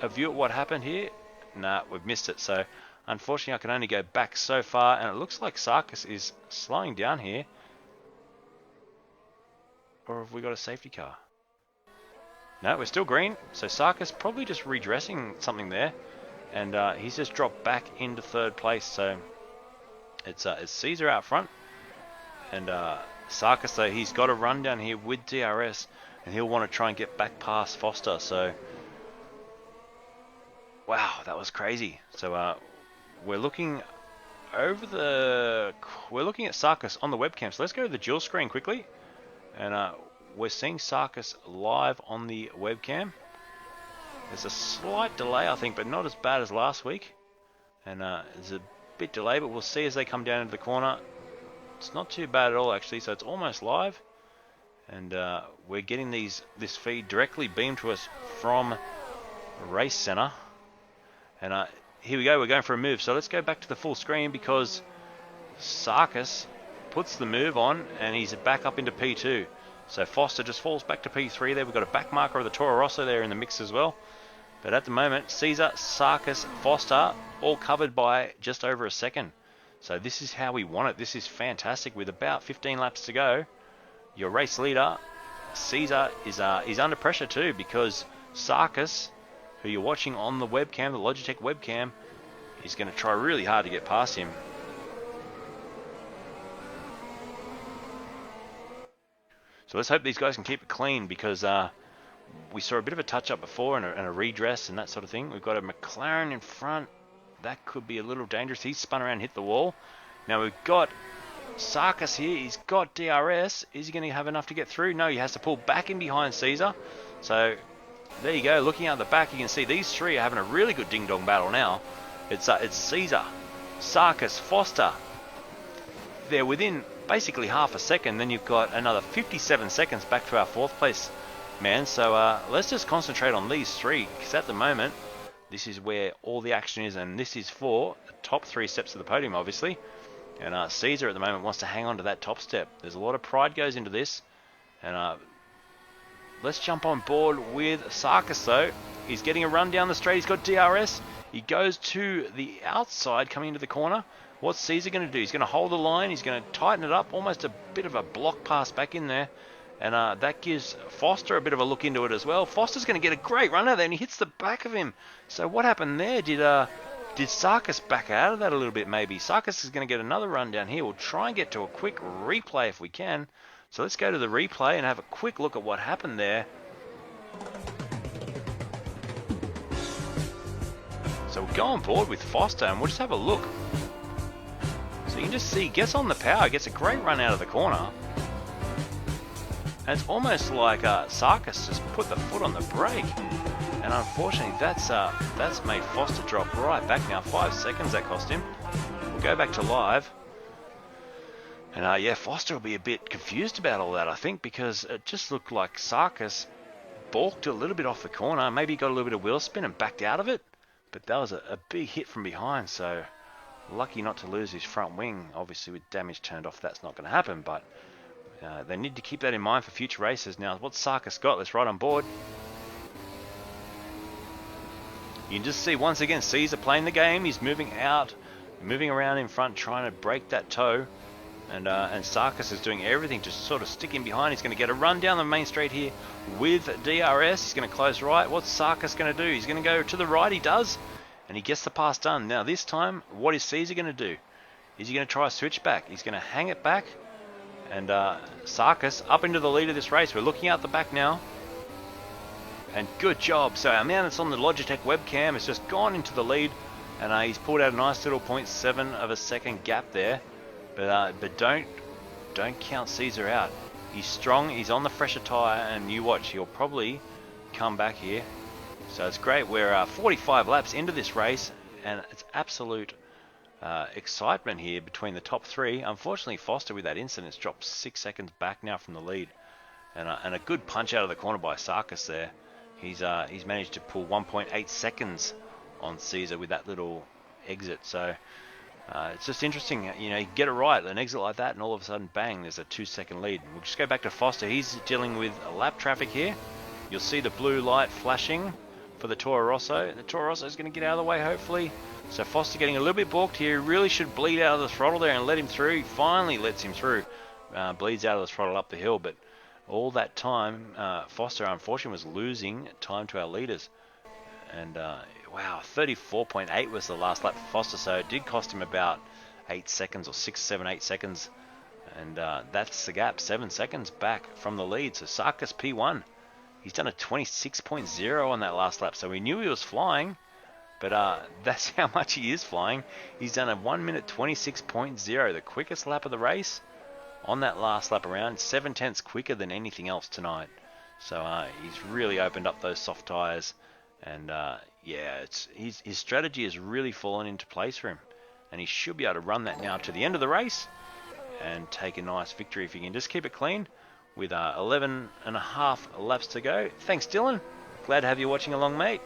a view at what happened here. Nah, we've missed it. So, unfortunately, I can only go back so far. And it looks like Sarkis is slowing down here. Or have we got a safety car? No, we're still green. So Sarkis probably just redressing something there. And he's just dropped back into third place. So it's Caesar out front. And Sarkis, though, he's got a run down here with DRS. And he'll want to try and get back past Foster. So, wow, that was crazy. So we're looking over the... We're looking at Sarkis on the webcam. So let's go to the dual screen quickly. And we're seeing Sarkis live on the webcam. There's a slight delay, I think, but not as bad as last week. And there's a bit delay, but we'll see as they come down into the corner. It's not too bad at all, actually, so it's almost live. And we're getting this feed directly beamed to us from Racecentre. And here we go, we're going for a move. So let's go back to the full screen because Sarkis puts the move on and he's back up into P2. So Foster just falls back to P3 there. We've got a back marker of the Toro Rosso there in the mix as well. But at the moment, Caesar, Sarkis, Foster, all covered by just over a second. So this is how we want it. This is fantastic. With about 15 laps to go, your race leader, Caesar, is under pressure too because Sarkis, who you're watching on the webcam, the Logitech webcam, is going to try really hard to get past him. So let's hope these guys can keep it clean because we saw a bit of a touch-up before and a redress and that sort of thing. We've got a McLaren in front. That could be a little dangerous. He's spun around and hit the wall. Now we've got Sarkis here. He's got DRS. Is he going to have enough to get through? No, he has to pull back in behind Caesar. So there you go. Looking out the back, you can see these three are having a really good ding-dong battle now. It's Caesar, Sarkis, Foster. They're within basically half a second. Then you've got another 57 seconds back to our fourth place man. So let's just concentrate on these three because at the moment this is where all the action is, and this is for the top 3 steps of the podium, obviously. And Caesar at the moment wants to hang on to that top step. There's a lot of pride goes into this, and let's jump on board with Sarkis though. He's getting a run down the straight. He's got DRS. He goes to the outside coming into the corner. What's Caesar going to do? He's going to hold the line. He's going to tighten it up. Almost a bit of a block pass back in there. And that gives Foster a bit of a look into it as well. Foster's going to get a great run out there, and he hits the back of him. So what happened there? Did Sarkis back out of that a little bit maybe? Sarkis is going to get another run down here. We'll try and get to a quick replay if we can. So let's go to the replay and have a quick look at what happened there. So we'll go on board with Foster and we'll just have a look. So you can just see, gets on the power, gets a great run out of the corner. And it's almost like Sarkis just put the foot on the brake. And unfortunately, that's made Foster drop right back now. 5 seconds that cost him. We'll go back to live. And yeah, Foster will be a bit confused about all that, I think, because it just looked like Sarkis balked a little bit off the corner. Maybe he got a little bit of wheel spin and backed out of it. But that was a big hit from behind, so lucky not to lose his front wing. Obviously, with damage turned off, that's not going to happen, but they need to keep that in mind for future races. Now, what's Sarkis got? Let's ride on board. You can just see, once again, Caesar playing the game. He's moving out, moving around in front, trying to break that toe. And Sarkis is doing everything to sort of stick in behind. He's going to get a run down the main straight here with DRS. He's going to close right. What's Sarkis going to do? He's going to go to the right. He does. And he gets the pass done. Now this time, what is Caesar going to do? Is he going to try a switchback? He's going to hang it back. And Sarkis up into the lead of this race. We're looking out the back now. And good job. So our man that's on the Logitech webcam has just gone into the lead. And he's pulled out a nice little 0.7 of a second gap there. But don't count Caesar out. He's strong, he's on the fresher tyre, and you watch, he'll probably come back here. So it's great. We're 45 laps into this race, and it's absolute excitement here between the top three. Unfortunately, Foster with that incident has dropped 6 seconds back now from the lead, and a good punch out of the corner by Sarkis there. He's managed to pull 1.8 seconds on Caesar with that little exit. So. It's just interesting, you know, you get it right, an exit like that, and all of a sudden, bang, there's a 2-second lead. We'll just go back to Foster. He's dealing with lap traffic here. You'll see the blue light flashing for the Toro Rosso. The Toro Rosso is going to get out of the way, hopefully. So Foster getting a little bit balked here. Really should bleed out of the throttle there and let him through. He finally lets him through. Bleeds out of the throttle up the hill, but all that time, Foster, unfortunately, was losing time to our leaders. And wow, 34.8 was the last lap for Foster, so it did cost him about 8 seconds, or 6, 7, 8 seconds. And that's the gap, 7 seconds back from the lead. So Sarkis P1, he's done a 26.0 on that last lap. So we knew he was flying, but that's how much he is flying. He's done a 1 minute 26.0, the quickest lap of the race on that last lap around, 7 tenths quicker than anything else tonight. So he's really opened up those soft tyres. And yeah, his strategy has really fallen into place for him, and he should be able to run that now to the end of the race and take a nice victory if he can just keep it clean with 11.5 laps to go. Thanks, Dylan. Glad to have you watching along, mate.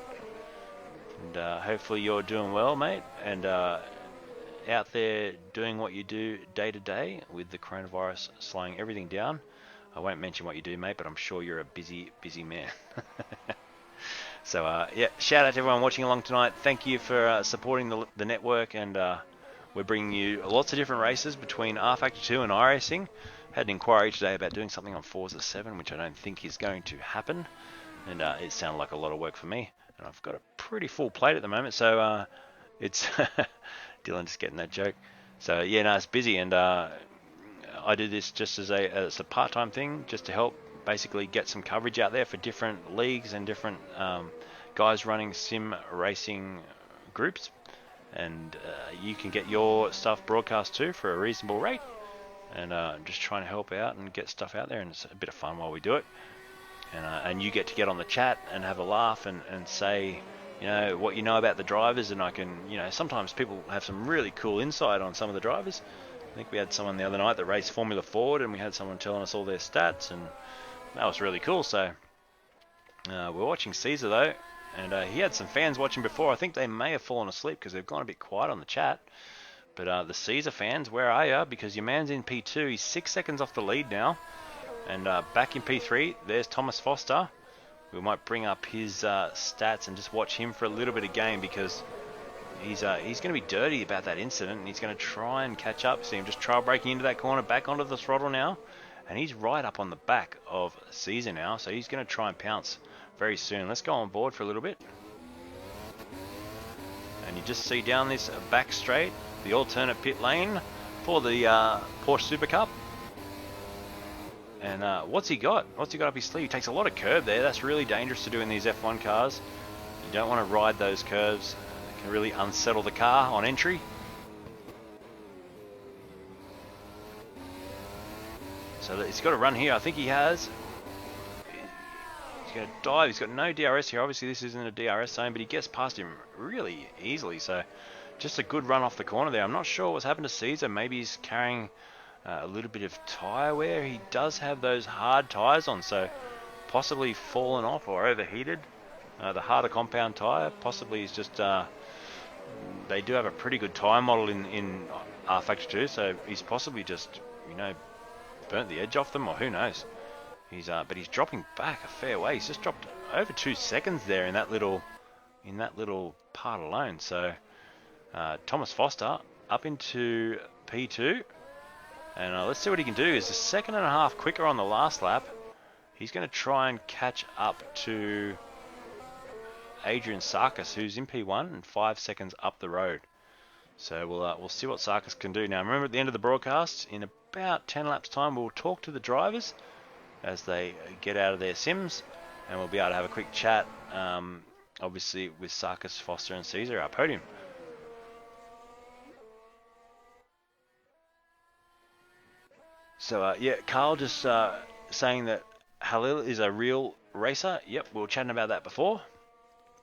And hopefully you're doing well, mate, and out there doing what you do day to day with the coronavirus slowing everything down. I won't mention what you do, mate, but I'm sure you're a busy man. So, yeah, shout out to everyone watching along tonight. Thank you for supporting the network, and we're bringing you lots of different races between R Factor 2 and iRacing. Had an inquiry today about doing something on Forza 7, which I don't think is going to happen, and it sounded like a lot of work for me, and I've got a pretty full plate at the moment, so it's Dylan just getting that joke. So, yeah, no, it's busy, and I do this just as a part-time thing, just to help basically get some coverage out there for different leagues and different guys running sim racing groups, and you can get your stuff broadcast too for a reasonable rate, and just trying to help out and get stuff out there, and it's a bit of fun while we do it, and you get to get on the chat and have a laugh and say, you know, what you know about the drivers, and I can, you know, sometimes people have some really cool insight on some of the drivers. I think we had someone the other night that raced Formula Ford, and we had someone telling us all their stats, and that was really cool. So we're watching Caesar though, and he had some fans watching before. I think they may have fallen asleep because they've gone a bit quiet on the chat. But the Caesar fans, where are you? Because your man's in P2. He's 6 seconds off the lead now. And back in P3, there's Thomas Foster. We might bring up his stats and just watch him for a little bit of game, because he's going to be dirty about that incident, and he's going to try and catch up. See him just trial braking into that corner, back onto the throttle now. And he's right up on the back of Caesar now, so he's going to try and pounce very soon. Let's go on board for a little bit. And you just see down this back straight, the alternate pit lane for the Porsche Super Cup. And what's he got? What's he got up his sleeve? He takes a lot of curb there. That's really dangerous to do in these F1 cars. You don't want to ride those curves. It can really unsettle the car on entry. So he's got to run here. I think he has. going to dive. He's got no DRS here. Obviously, this isn't a DRS zone, but he gets past him really easily. So just a good run off the corner there. I'm not sure what's happened to Caesar. Maybe he's carrying a little bit of tyre wear. He does have those hard tyres on, so possibly fallen off or overheated. The harder compound tyre possibly is just... they do have a pretty good tyre model in Factor 2, so he's possibly just, you know, burnt the edge off them, or who knows. But he's dropping back a fair way. He's just dropped over 2 seconds there in that little part alone. So Thomas Foster up into P2, and let's see what he can do. He's a second and a half quicker on the last lap. He's going to try and catch up to Adrian Sarkis, who's in P1 and 5 seconds up the road. So we'll see what Sarkis can do. Now remember, at the end of the broadcast, in about 10 laps time, we'll talk to the drivers as they get out of their sims, and we'll be able to have a quick chat, obviously with Sarkis, Foster and Caesar our podium. So yeah, Carl just saying that Halil is a real racer. Yep, we were chatting about that before.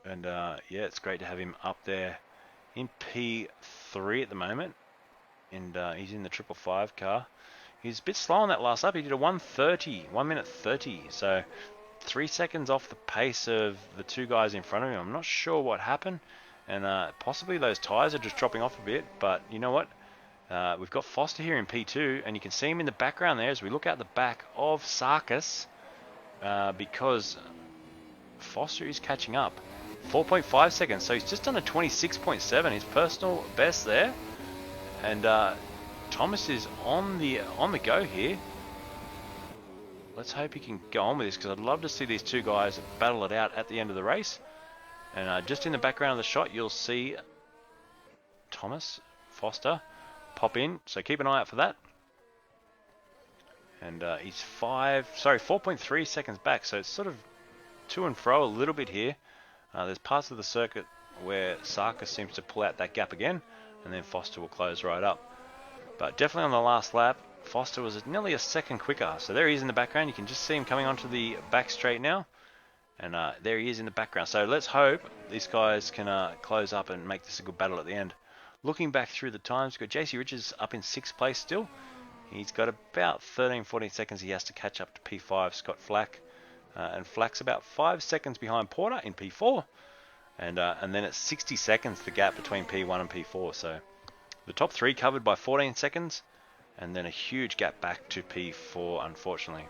And yeah, it's great to have him up there in P3 at the moment. And he's in the 555 car. He's a bit slow on that last lap. He did a 1:30, 1 minute 30. So 3 seconds off the pace of the two guys in front of him. I'm not sure what happened. And possibly those tyres are just dropping off a bit. But you know what? We've got Foster here in P2. And you can see him in the background there as we look out the back of Sarkis. Because Foster is catching up. 4.5 seconds, so he's just done a 26.7, his personal best there. And Thomas is on the go here. Let's hope he can go on with this, because I'd love to see these two guys battle it out at the end of the race. And just in the background of the shot, you'll see Thomas Foster pop in, so keep an eye out for that. And he's 4.3 seconds back, so it's sort of to and fro a little bit here. There's parts of the circuit where Sarkis seems to pull out that gap again, and then Foster will close right up. But definitely on the last lap, Foster was nearly a second quicker. So there he is in the background. You can just see him coming onto the back straight now. And there he is in the background. So let's hope these guys can close up and make this a good battle at the end. Looking back through the times, we've got JC Richards up in 6th place still. He's got about 13-14 seconds he has to catch up to P5 Scott Flack. And Flack's about 5 seconds behind Porter in P4. And then it's 60 seconds the gap between P1 and P4. So the top three covered by 14 seconds. And then a huge gap back to P4, unfortunately.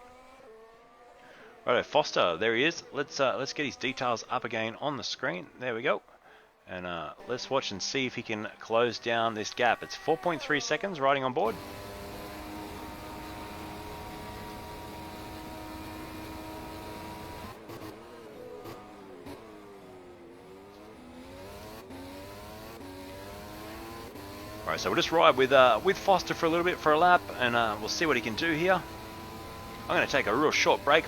Righto, Foster, there he is. Let's get his details up again on the screen. There we go. And let's watch and see if he can close down this gap. It's 4.3 seconds riding on board. Alright, so we'll just ride with Foster for a little bit for a lap, and we'll see what he can do here. I'm going to take a real short break.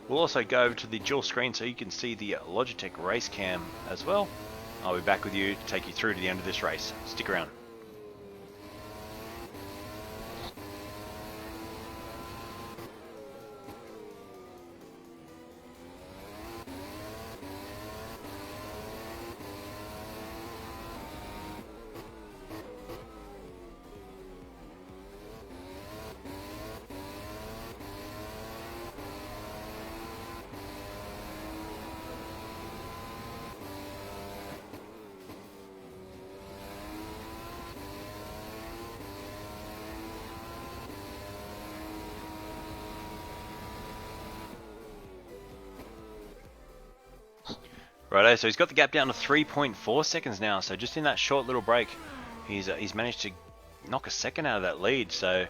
We'll also go over to the dual screen so you can see the Logitech race cam as well. I'll be back with you to take you through to the end of this race. Stick around. Righto, so he's got the gap down to 3.4 seconds now. So just in that short little break, he's managed to knock a second out of that lead. So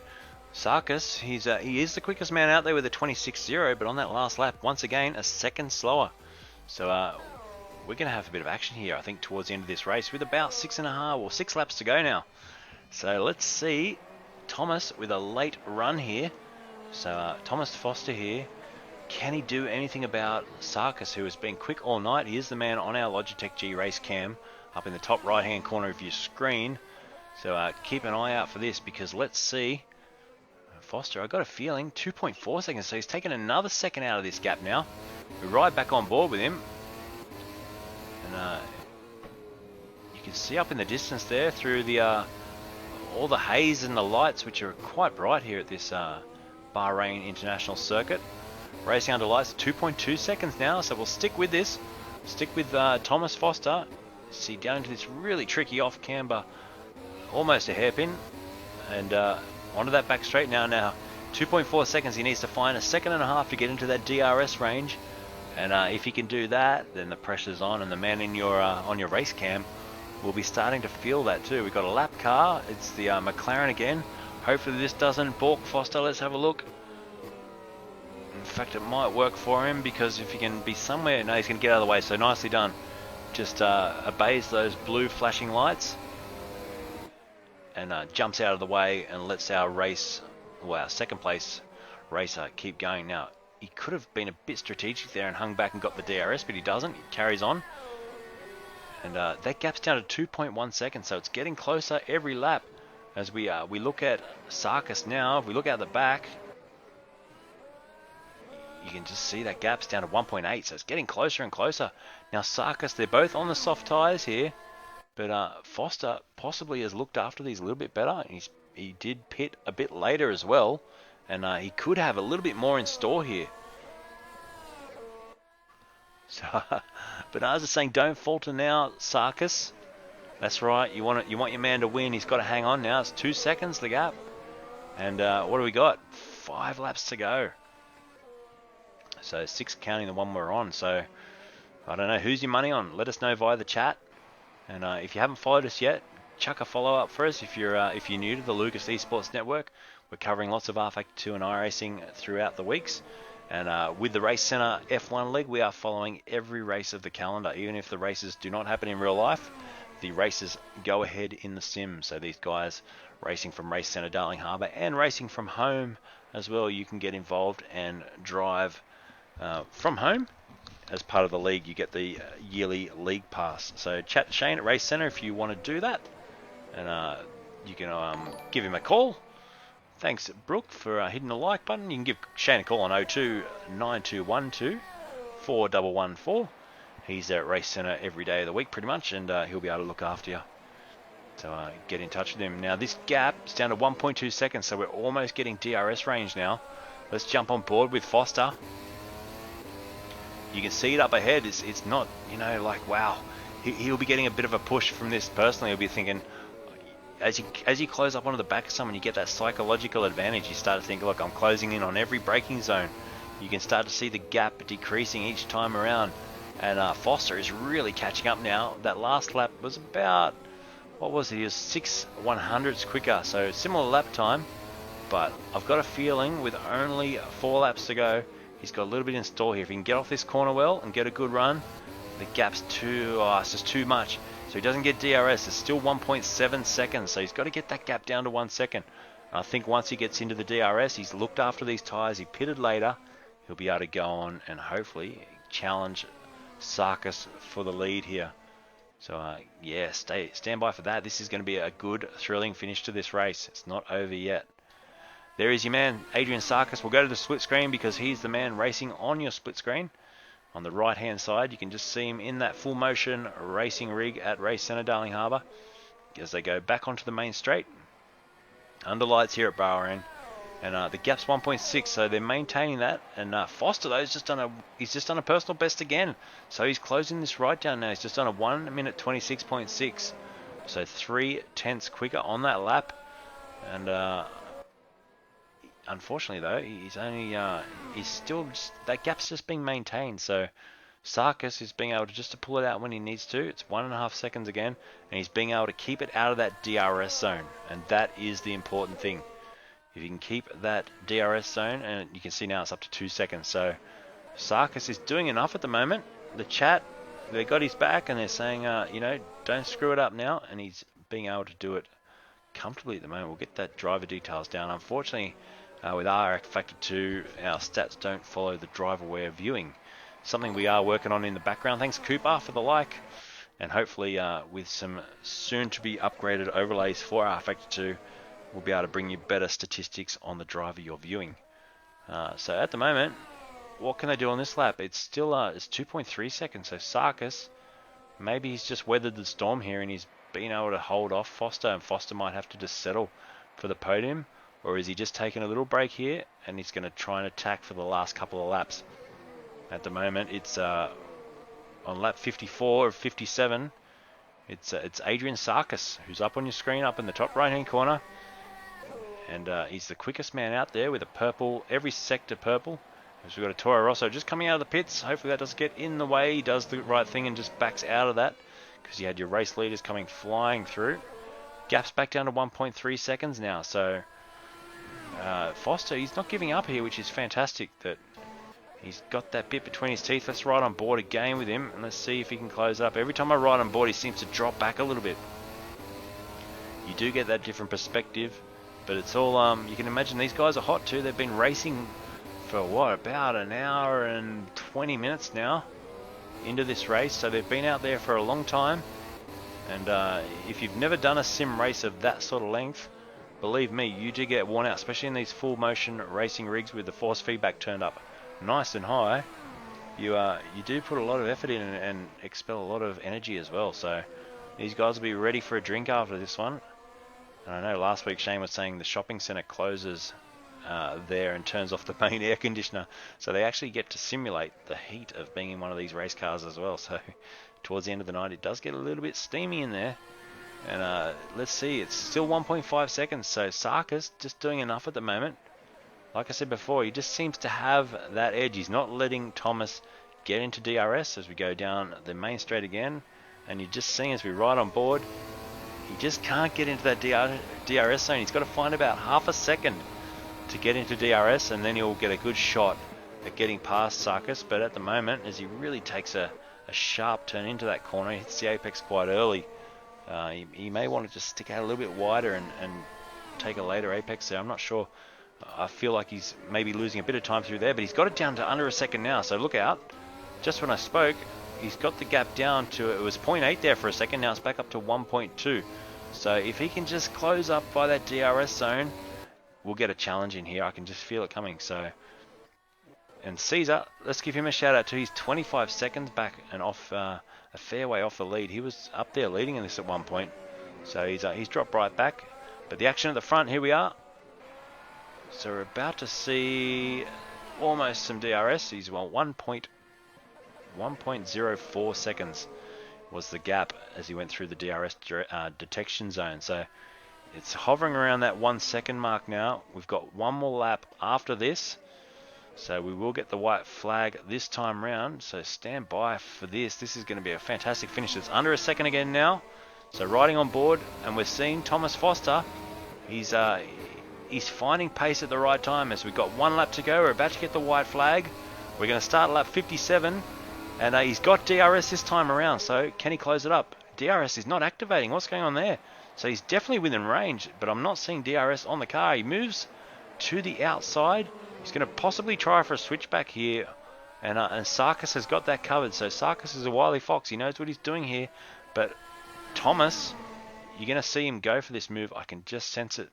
Sarkis, he is the quickest man out there with a 26.0, but on that last lap, once again, a second slower. So we're going to have a bit of action here, I think, towards the end of this race with about 6 laps to go now. So let's see Thomas with a late run here. So Thomas Foster here. Can he do anything about Sarkis, who has been quick all night? He is the man on our Logitech G race cam up in the top right hand corner of your screen. So keep an eye out for this, because let's see. Foster, I got a feeling, 2.4 seconds. So he's taken another second out of this gap now. We're right back on board with him. And you can see up in the distance there through the all the haze and the lights, which are quite bright here at this Bahrain International Circuit. Racing under lights, 2.2 seconds now, so we'll stick with this. Stick with Thomas Foster. See down into this really tricky off camber, almost a hairpin, and onto that back straight now. 2.4 seconds. He needs to find a second and a half to get into that DRS range, and if he can do that, then the pressure's on, and the man in your on your race cam will be starting to feel that too. We've got a lap car. It's the McLaren again. Hopefully this doesn't balk Foster. Let's have a look. In fact, it might work for him, because if he can be somewhere... No, he's going to get out of the way, so nicely done. Just obeys those blue flashing lights and jumps out of the way and lets our race, well, our second place racer, keep going. Now, he could have been a bit strategic there and hung back and got the DRS, but he doesn't. He carries on. And that gap's down to 2.1 seconds, so it's getting closer every lap. As we look at Sarkis now, if we look out the back, you can just see that gap's down to 1.8, so it's getting closer and closer. Now Sarkis, they're both on the soft tyres here, but Foster possibly has looked after these a little bit better. He did pit a bit later as well, and he could have a little bit more in store here. So, but as I was saying, don't falter now, Sarkis. That's right. You want your man to win. He's got to hang on now. It's 2 seconds the gap, and what do we got? 5 laps to go. So 6 counting the one we're on. So I don't know, who's your money on? Let us know via the chat. And if you haven't followed us yet, chuck a follow up for us. If you're new to the Lucas Esports Network, we're covering lots of R-Factor 2 and iRacing throughout the weeks. And with the Racecentre F1 League, we are following every race of the calendar. Even if the races do not happen in real life, the races go ahead in the sim. So these guys racing from Racecentre Darling Harbour and racing from home as well, you can get involved and drive from home. As part of the league, you get the yearly league pass. So chat to Shane at Racecentre if you want to do that, and you can give him a call. Thanks, Brooke, for hitting the like button. You can give Shane a call on 02 9212 4114. He's at Racecentre every day of the week, pretty much, and he'll be able to look after you. So get in touch with him. Now this gap is down to 1.2 seconds, so we're almost getting DRS range now. Let's jump on board with Foster. You can see it up ahead. It's not, like, wow. He'll be getting a bit of a push from this personally. He'll be thinking, as you close up onto the back of someone, you get that psychological advantage. You start to think, look, I'm closing in on every braking zone. You can start to see the gap decreasing each time around. And Foster is really catching up now. That last lap was about, what was it? He was 6/100ths quicker. So similar lap time. But I've got a feeling with only 4 laps to go, he's got a little bit in store here. If he can get off this corner well and get a good run, the gap's it's just too much. So he doesn't get DRS. It's still 1.7 seconds. So he's got to get that gap down to 1 second. And I think once he gets into the DRS, he's looked after these tyres. He pitted later. He'll be able to go on and hopefully challenge Sarkis for the lead here. So yeah, stand by for that. This is going to be a good, thrilling finish to this race. It's not over yet. There is your man, Adrian Sarkis. We'll go to the split screen because he's the man racing on your split screen. On the right-hand side, you can just see him in that full-motion racing rig at Racecentre Darling Harbour as they go back onto the main straight. Under lights here at Bahrain. And the gap's 1.6, so they're maintaining that. And Foster, though, he's just done a personal best again. So he's closing this right down now. He's just done a 1 minute 26.6. So 0.3 quicker on that lap. And unfortunately, though, he's still that gap's just being maintained. So Sarkis is being able to pull it out when he needs to. It's 1.5 seconds again, and he's being able to keep it out of that DRS zone, and that is the important thing. If you can keep that DRS zone, and you can see now it's up to 2 seconds. So Sarkis is doing enough at the moment. The chat, they got his back, and they're saying, don't screw it up now, and he's being able to do it comfortably at the moment. We'll get that driver details down. Unfortunately, with R-Factor 2, our stats don't follow the driver-aware viewing. Something we are working on in the background. Thanks, Cooper, for the like. And hopefully with some soon-to-be upgraded overlays for R-Factor 2, will be able to bring you better statistics on the driver you're viewing. So at the moment, what can they do on this lap? It's still it's 2.3 seconds. So Sarkis, maybe he's just weathered the storm here and he's been able to hold off Foster, and Foster might have to just settle for the podium. Or is he just taking a little break here and he's going to try and attack for the last couple of laps? At the moment, it's on lap 54 or 57. It's Adrian Sarkis, who's up on your screen, up in the top right-hand corner. And he's the quickest man out there with a purple, every sector purple. So we've got a Toro Rosso just coming out of the pits. Hopefully that doesn't get in the way. He does the right thing and just backs out of that, because you had your race leaders coming flying through. Gap's back down to 1.3 seconds now. So Foster, he's not giving up here, which is fantastic. That he's got that bit between his teeth. Let's ride on board again with him, and let's see if he can close up. Every time I ride on board, he seems to drop back a little bit. You do get that different perspective, but it's all, you can imagine these guys are hot too. They've been racing for what, about an hour and 20 minutes now into this race, so they've been out there for a long time. And if you've never done a sim race of that sort of length, believe me, you do get worn out, especially in these full motion racing rigs with the force feedback turned up nice and high. You do put a lot of effort in and expel a lot of energy as well. So these guys will be ready for a drink after this one. And I know last week Shane was saying the shopping centre closes there and turns off the main air conditioner, so they actually get to simulate the heat of being in one of these race cars as well. So towards the end of the night, it does get a little bit steamy in there. And let's see, it's still 1.5 seconds, so Sarkis just doing enough at the moment. Like I said before, he just seems to have that edge. He's not letting Thomas get into DRS as we go down the main straight again. And you're just seeing as we ride on board, he just can't get into that DRS zone. He's got to find about half a second to get into DRS, and then he'll get a good shot at getting past Sarkis. But at the moment, as he really takes a sharp turn into that corner, he hits the apex quite early. He may want to just stick out a little bit wider and take a later apex there. I'm not sure. I feel like he's maybe losing a bit of time through there, but he's got it down to under a second now, so look out. Just when I spoke, he's got the gap down to, it was 0.8 there for a second, now it's back up to 1.2. So if he can just close up by that DRS zone, we'll get a challenge in here. I can just feel it coming. So, and Caesar, let's give him a shout out too. He's 25 seconds back and off a fair way off the lead. He was up there leading in this at one point, so he's dropped right back. But the action at the front, here we are. So we're about to see almost some DRS. He's 1.04 seconds was the gap as he went through the DRS detection zone. So it's hovering around that 1 second mark now. We've got one more lap after this, so we will get the white flag this time round. So stand by for this. This is going to be a fantastic finish. It's under a second again now. So riding on board, and we're seeing Thomas Foster. He's finding pace at the right time as we've got one lap to go. We're about to get the white flag. We're going to start lap 57, and he's got DRS this time around. So can he close it up? DRS is not activating. What's going on there? So he's definitely within range, but I'm not seeing DRS on the car. He moves to the outside. He's going to possibly try for a switchback here, and Sarkis has got that covered. So Sarkis is a wily fox. He knows what he's doing here, but Thomas, you're going to see him go for this move. I can just sense it.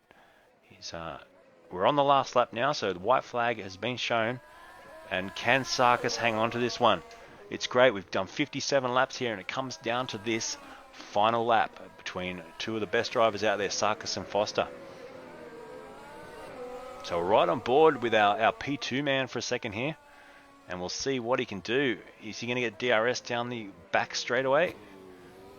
We're on the last lap now, so the white flag has been shown. And can Sarkis hang on to this one? It's great. We've done 57 laps here, and it comes down to this final lap between two of the best drivers out there, Sarkis and Foster. So we're right on board with our P2 man for a second here, and we'll see what he can do. Is he going to get DRS down the back straight away?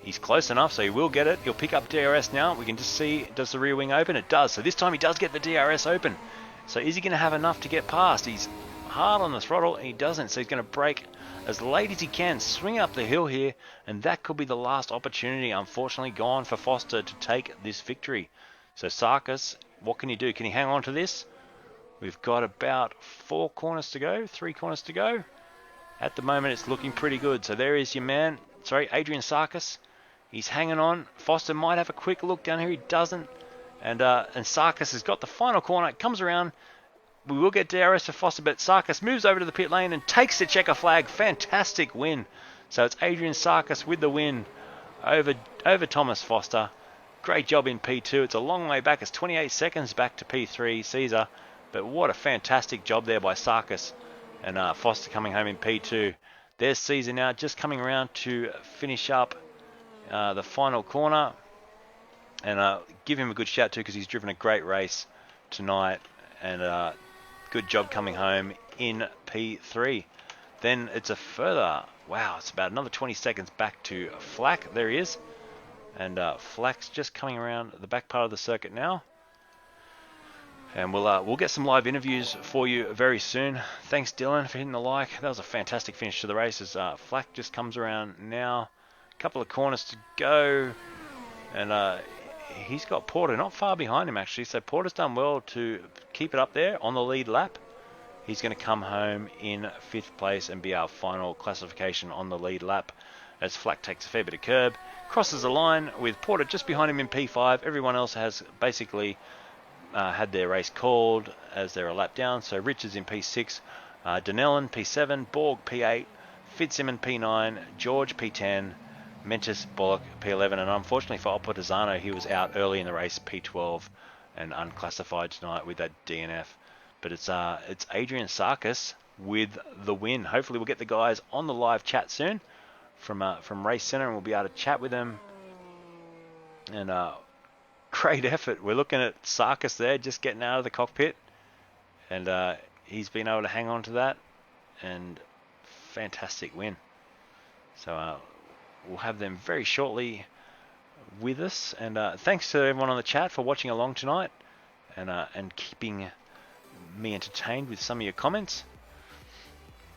He's close enough, so he will get it. He'll pick up DRS now. We can just see, does the rear wing open? It does. So this time he does get the DRS open. So is he going to have enough to get past? He's hard on the throttle, and he doesn't. So he's going to brake as late as he can, swing up the hill here, and that could be the last opportunity, unfortunately, gone for Foster to take this victory. So Sarkis, what can he do? Can he hang on to this? We've got about 3 corners to go. At the moment, it's looking pretty good. So there is your man, Adrian Sarkis. He's hanging on. Foster might have a quick look down here. He doesn't. And Sarkis has got the final corner. It comes around. We will get DRS for Foster, but Sarkis moves over to the pit lane and takes the checker flag. Fantastic win. So it's Adrian Sarkis with the win over Thomas Foster. Great job in P2. It's a long way back. It's 28 seconds back to P3 Caesar. But what a fantastic job there by Sarkis. And Foster coming home in P2. There's Caesar now just coming around to finish up the final corner. And give him a good shout too, because he's driven a great race tonight. And good job coming home in P3. Then it's a further, wow, it's about another 20 seconds back to Flack. There he is. And Flack's just coming around the back part of the circuit now. And we'll get some live interviews for you very soon. Thanks, Dylan, for hitting the like. That was a fantastic finish to the race as Flack just comes around now. A couple of corners to go. And he's got Porter not far behind him, actually. So Porter's done well to keep it up there on the lead lap. He's going to come home in 5th place and be our final classification on the lead lap as Flack takes a fair bit of curb. Crosses the line with Porter just behind him in P5. Everyone else has basically had their race called as they're a lap down. So Richards in P6, Donnellan P7, Borg P8, Fitzsimmons P9, George P10, Mentis Bullock P11, and unfortunately for Opotizano, he was out early in the race, P12, and unclassified tonight with that DNF. But it's Adrian Sarkis with the win. Hopefully we'll get the guys on the live chat soon from Racecentre, and we'll be able to chat with them. And great effort. We're looking at Sarkis there, just getting out of the cockpit, and he's been able to hang on to that, and fantastic win. So we'll have them very shortly with us, and thanks to everyone on the chat for watching along tonight, and keeping me entertained with some of your comments.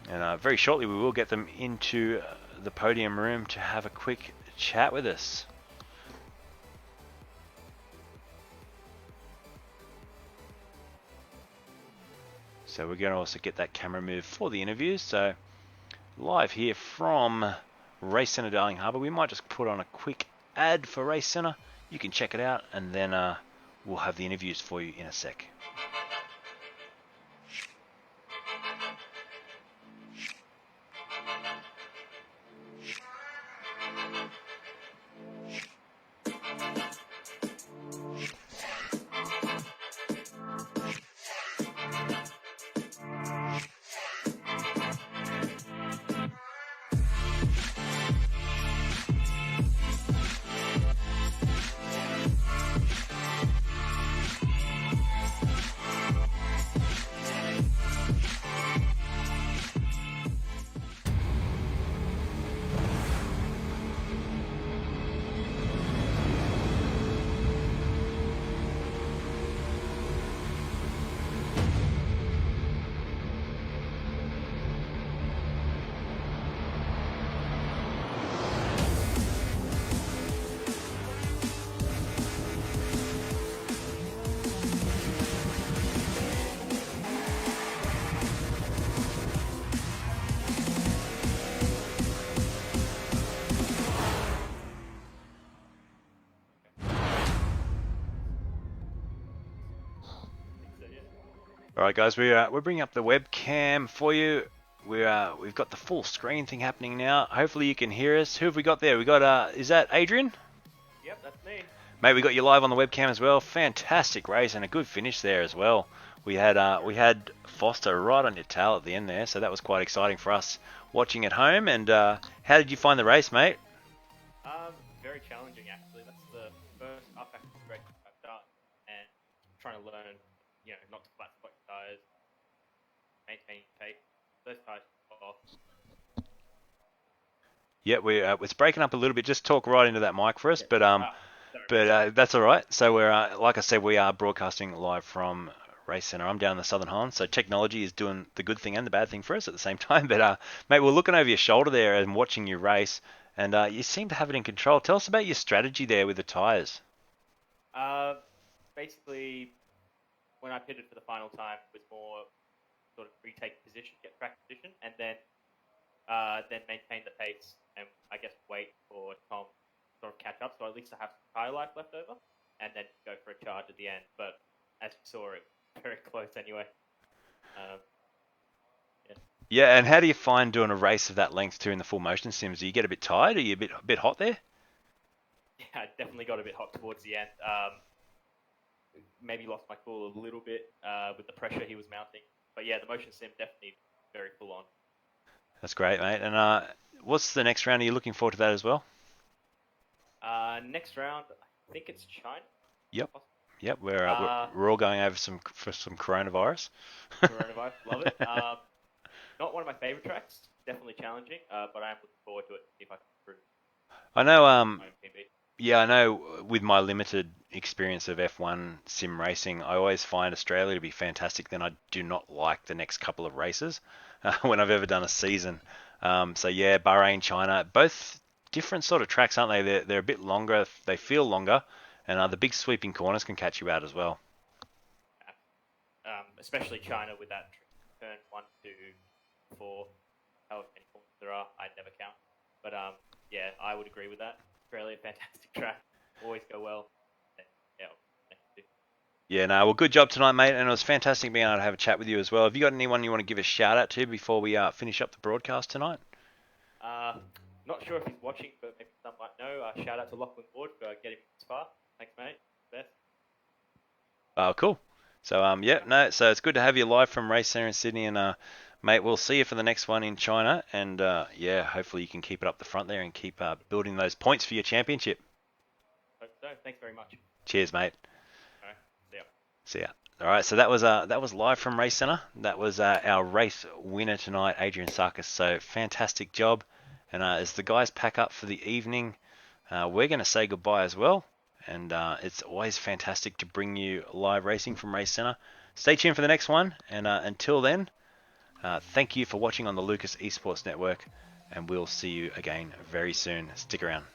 And very shortly we will get them into the podium room to have a quick chat with us. So we're going to also get that camera moved for the interviews. So live here from Racecentre Darling Harbour. We might just put on a quick ad for Racecentre. You can check it out, and then we'll have the interviews for you in a sec. Alright guys, we're bringing up the webcam for you. We've got the full screen thing happening now. Hopefully you can hear us. Who have we got there? We got is that Adrian? Yep, that's me. Mate, we got you live on the webcam as well. Fantastic race and a good finish there as well. We had Foster right on your tail at the end there, so that was quite exciting for us watching at home. And how did you find the race, mate? Very challenging actually. That's the first up-action race I've done, and trying to learn, not to flat spot tires, maintain tape. Those tires off. Yeah, it's breaking up a little bit. Just talk right into that mic for us, but that's all right. So we're like I said, we are broadcasting live from Racecentre. I'm down in the Southern Highlands, so technology is doing the good thing and the bad thing for us at the same time. But mate, we're looking over your shoulder there and watching you race, and you seem to have it in control. Tell us about your strategy there with the tires. Basically, when I pitted for the final time, it was more sort of retake position, get track position, and then maintain the pace, and I guess wait for Tom to sort of catch up, so at least I have some tire life left over, and then go for a charge at the end. But as you saw, it was very close anyway. Yeah, and how do you find doing a race of that length too in the full motion sims? Do you get a bit tired? Are you a bit hot there? yeah, I definitely got a bit hot towards the end. Maybe lost my cool a little bit with the pressure he was mounting. But yeah, the motion sim definitely very full on. That's great, mate. And what's the next round? Are you looking forward to that as well? Next round, I think it's China. Yep. Yep. We're Uh, we're all going over for some coronavirus. Coronavirus, love it. Not one of my favorite tracks. Definitely challenging, but I am looking forward to it. See if I can improve I know. my own PB. Yeah, I know. With my limited experience of F1 sim racing, I always find Australia to be fantastic. Then I do not like the next couple of races when I've ever done a season. So yeah, Bahrain, China, both different sort of tracks, aren't they? They're a bit longer. They feel longer, and the big sweeping corners can catch you out as well. Especially China with that turn 1, 2, 4, however many corners there are, I never count. But yeah, I would agree with that. Australia, fantastic track, always go well. Yeah, next two. Yeah, no, well, good job tonight, mate, and it was fantastic being able to have a chat with you as well. Have you got anyone you want to give a shout out to before we finish up the broadcast tonight? Not sure if he's watching, but maybe some might know. Shout out to Lachlan Ward for getting me this far. Thanks, mate. Best. Oh, cool. So, yeah, no, so it's good to have you live from Racecentre in Sydney, and mate, we'll see you for the next one in China, and yeah, hopefully you can keep it up the front there and keep building those points for your championship. Hope so. Thanks very much. Cheers, mate. All right. See ya. See ya. All right, so that was live from Racecentre. That was our race winner tonight, Adrian Sarkis. So fantastic job. And as the guys pack up for the evening, we're going to say goodbye as well. And it's always fantastic to bring you live racing from Racecentre. Stay tuned for the next one. And until then, thank you for watching on the Lucas Esports Network. And we'll see you again very soon. Stick around.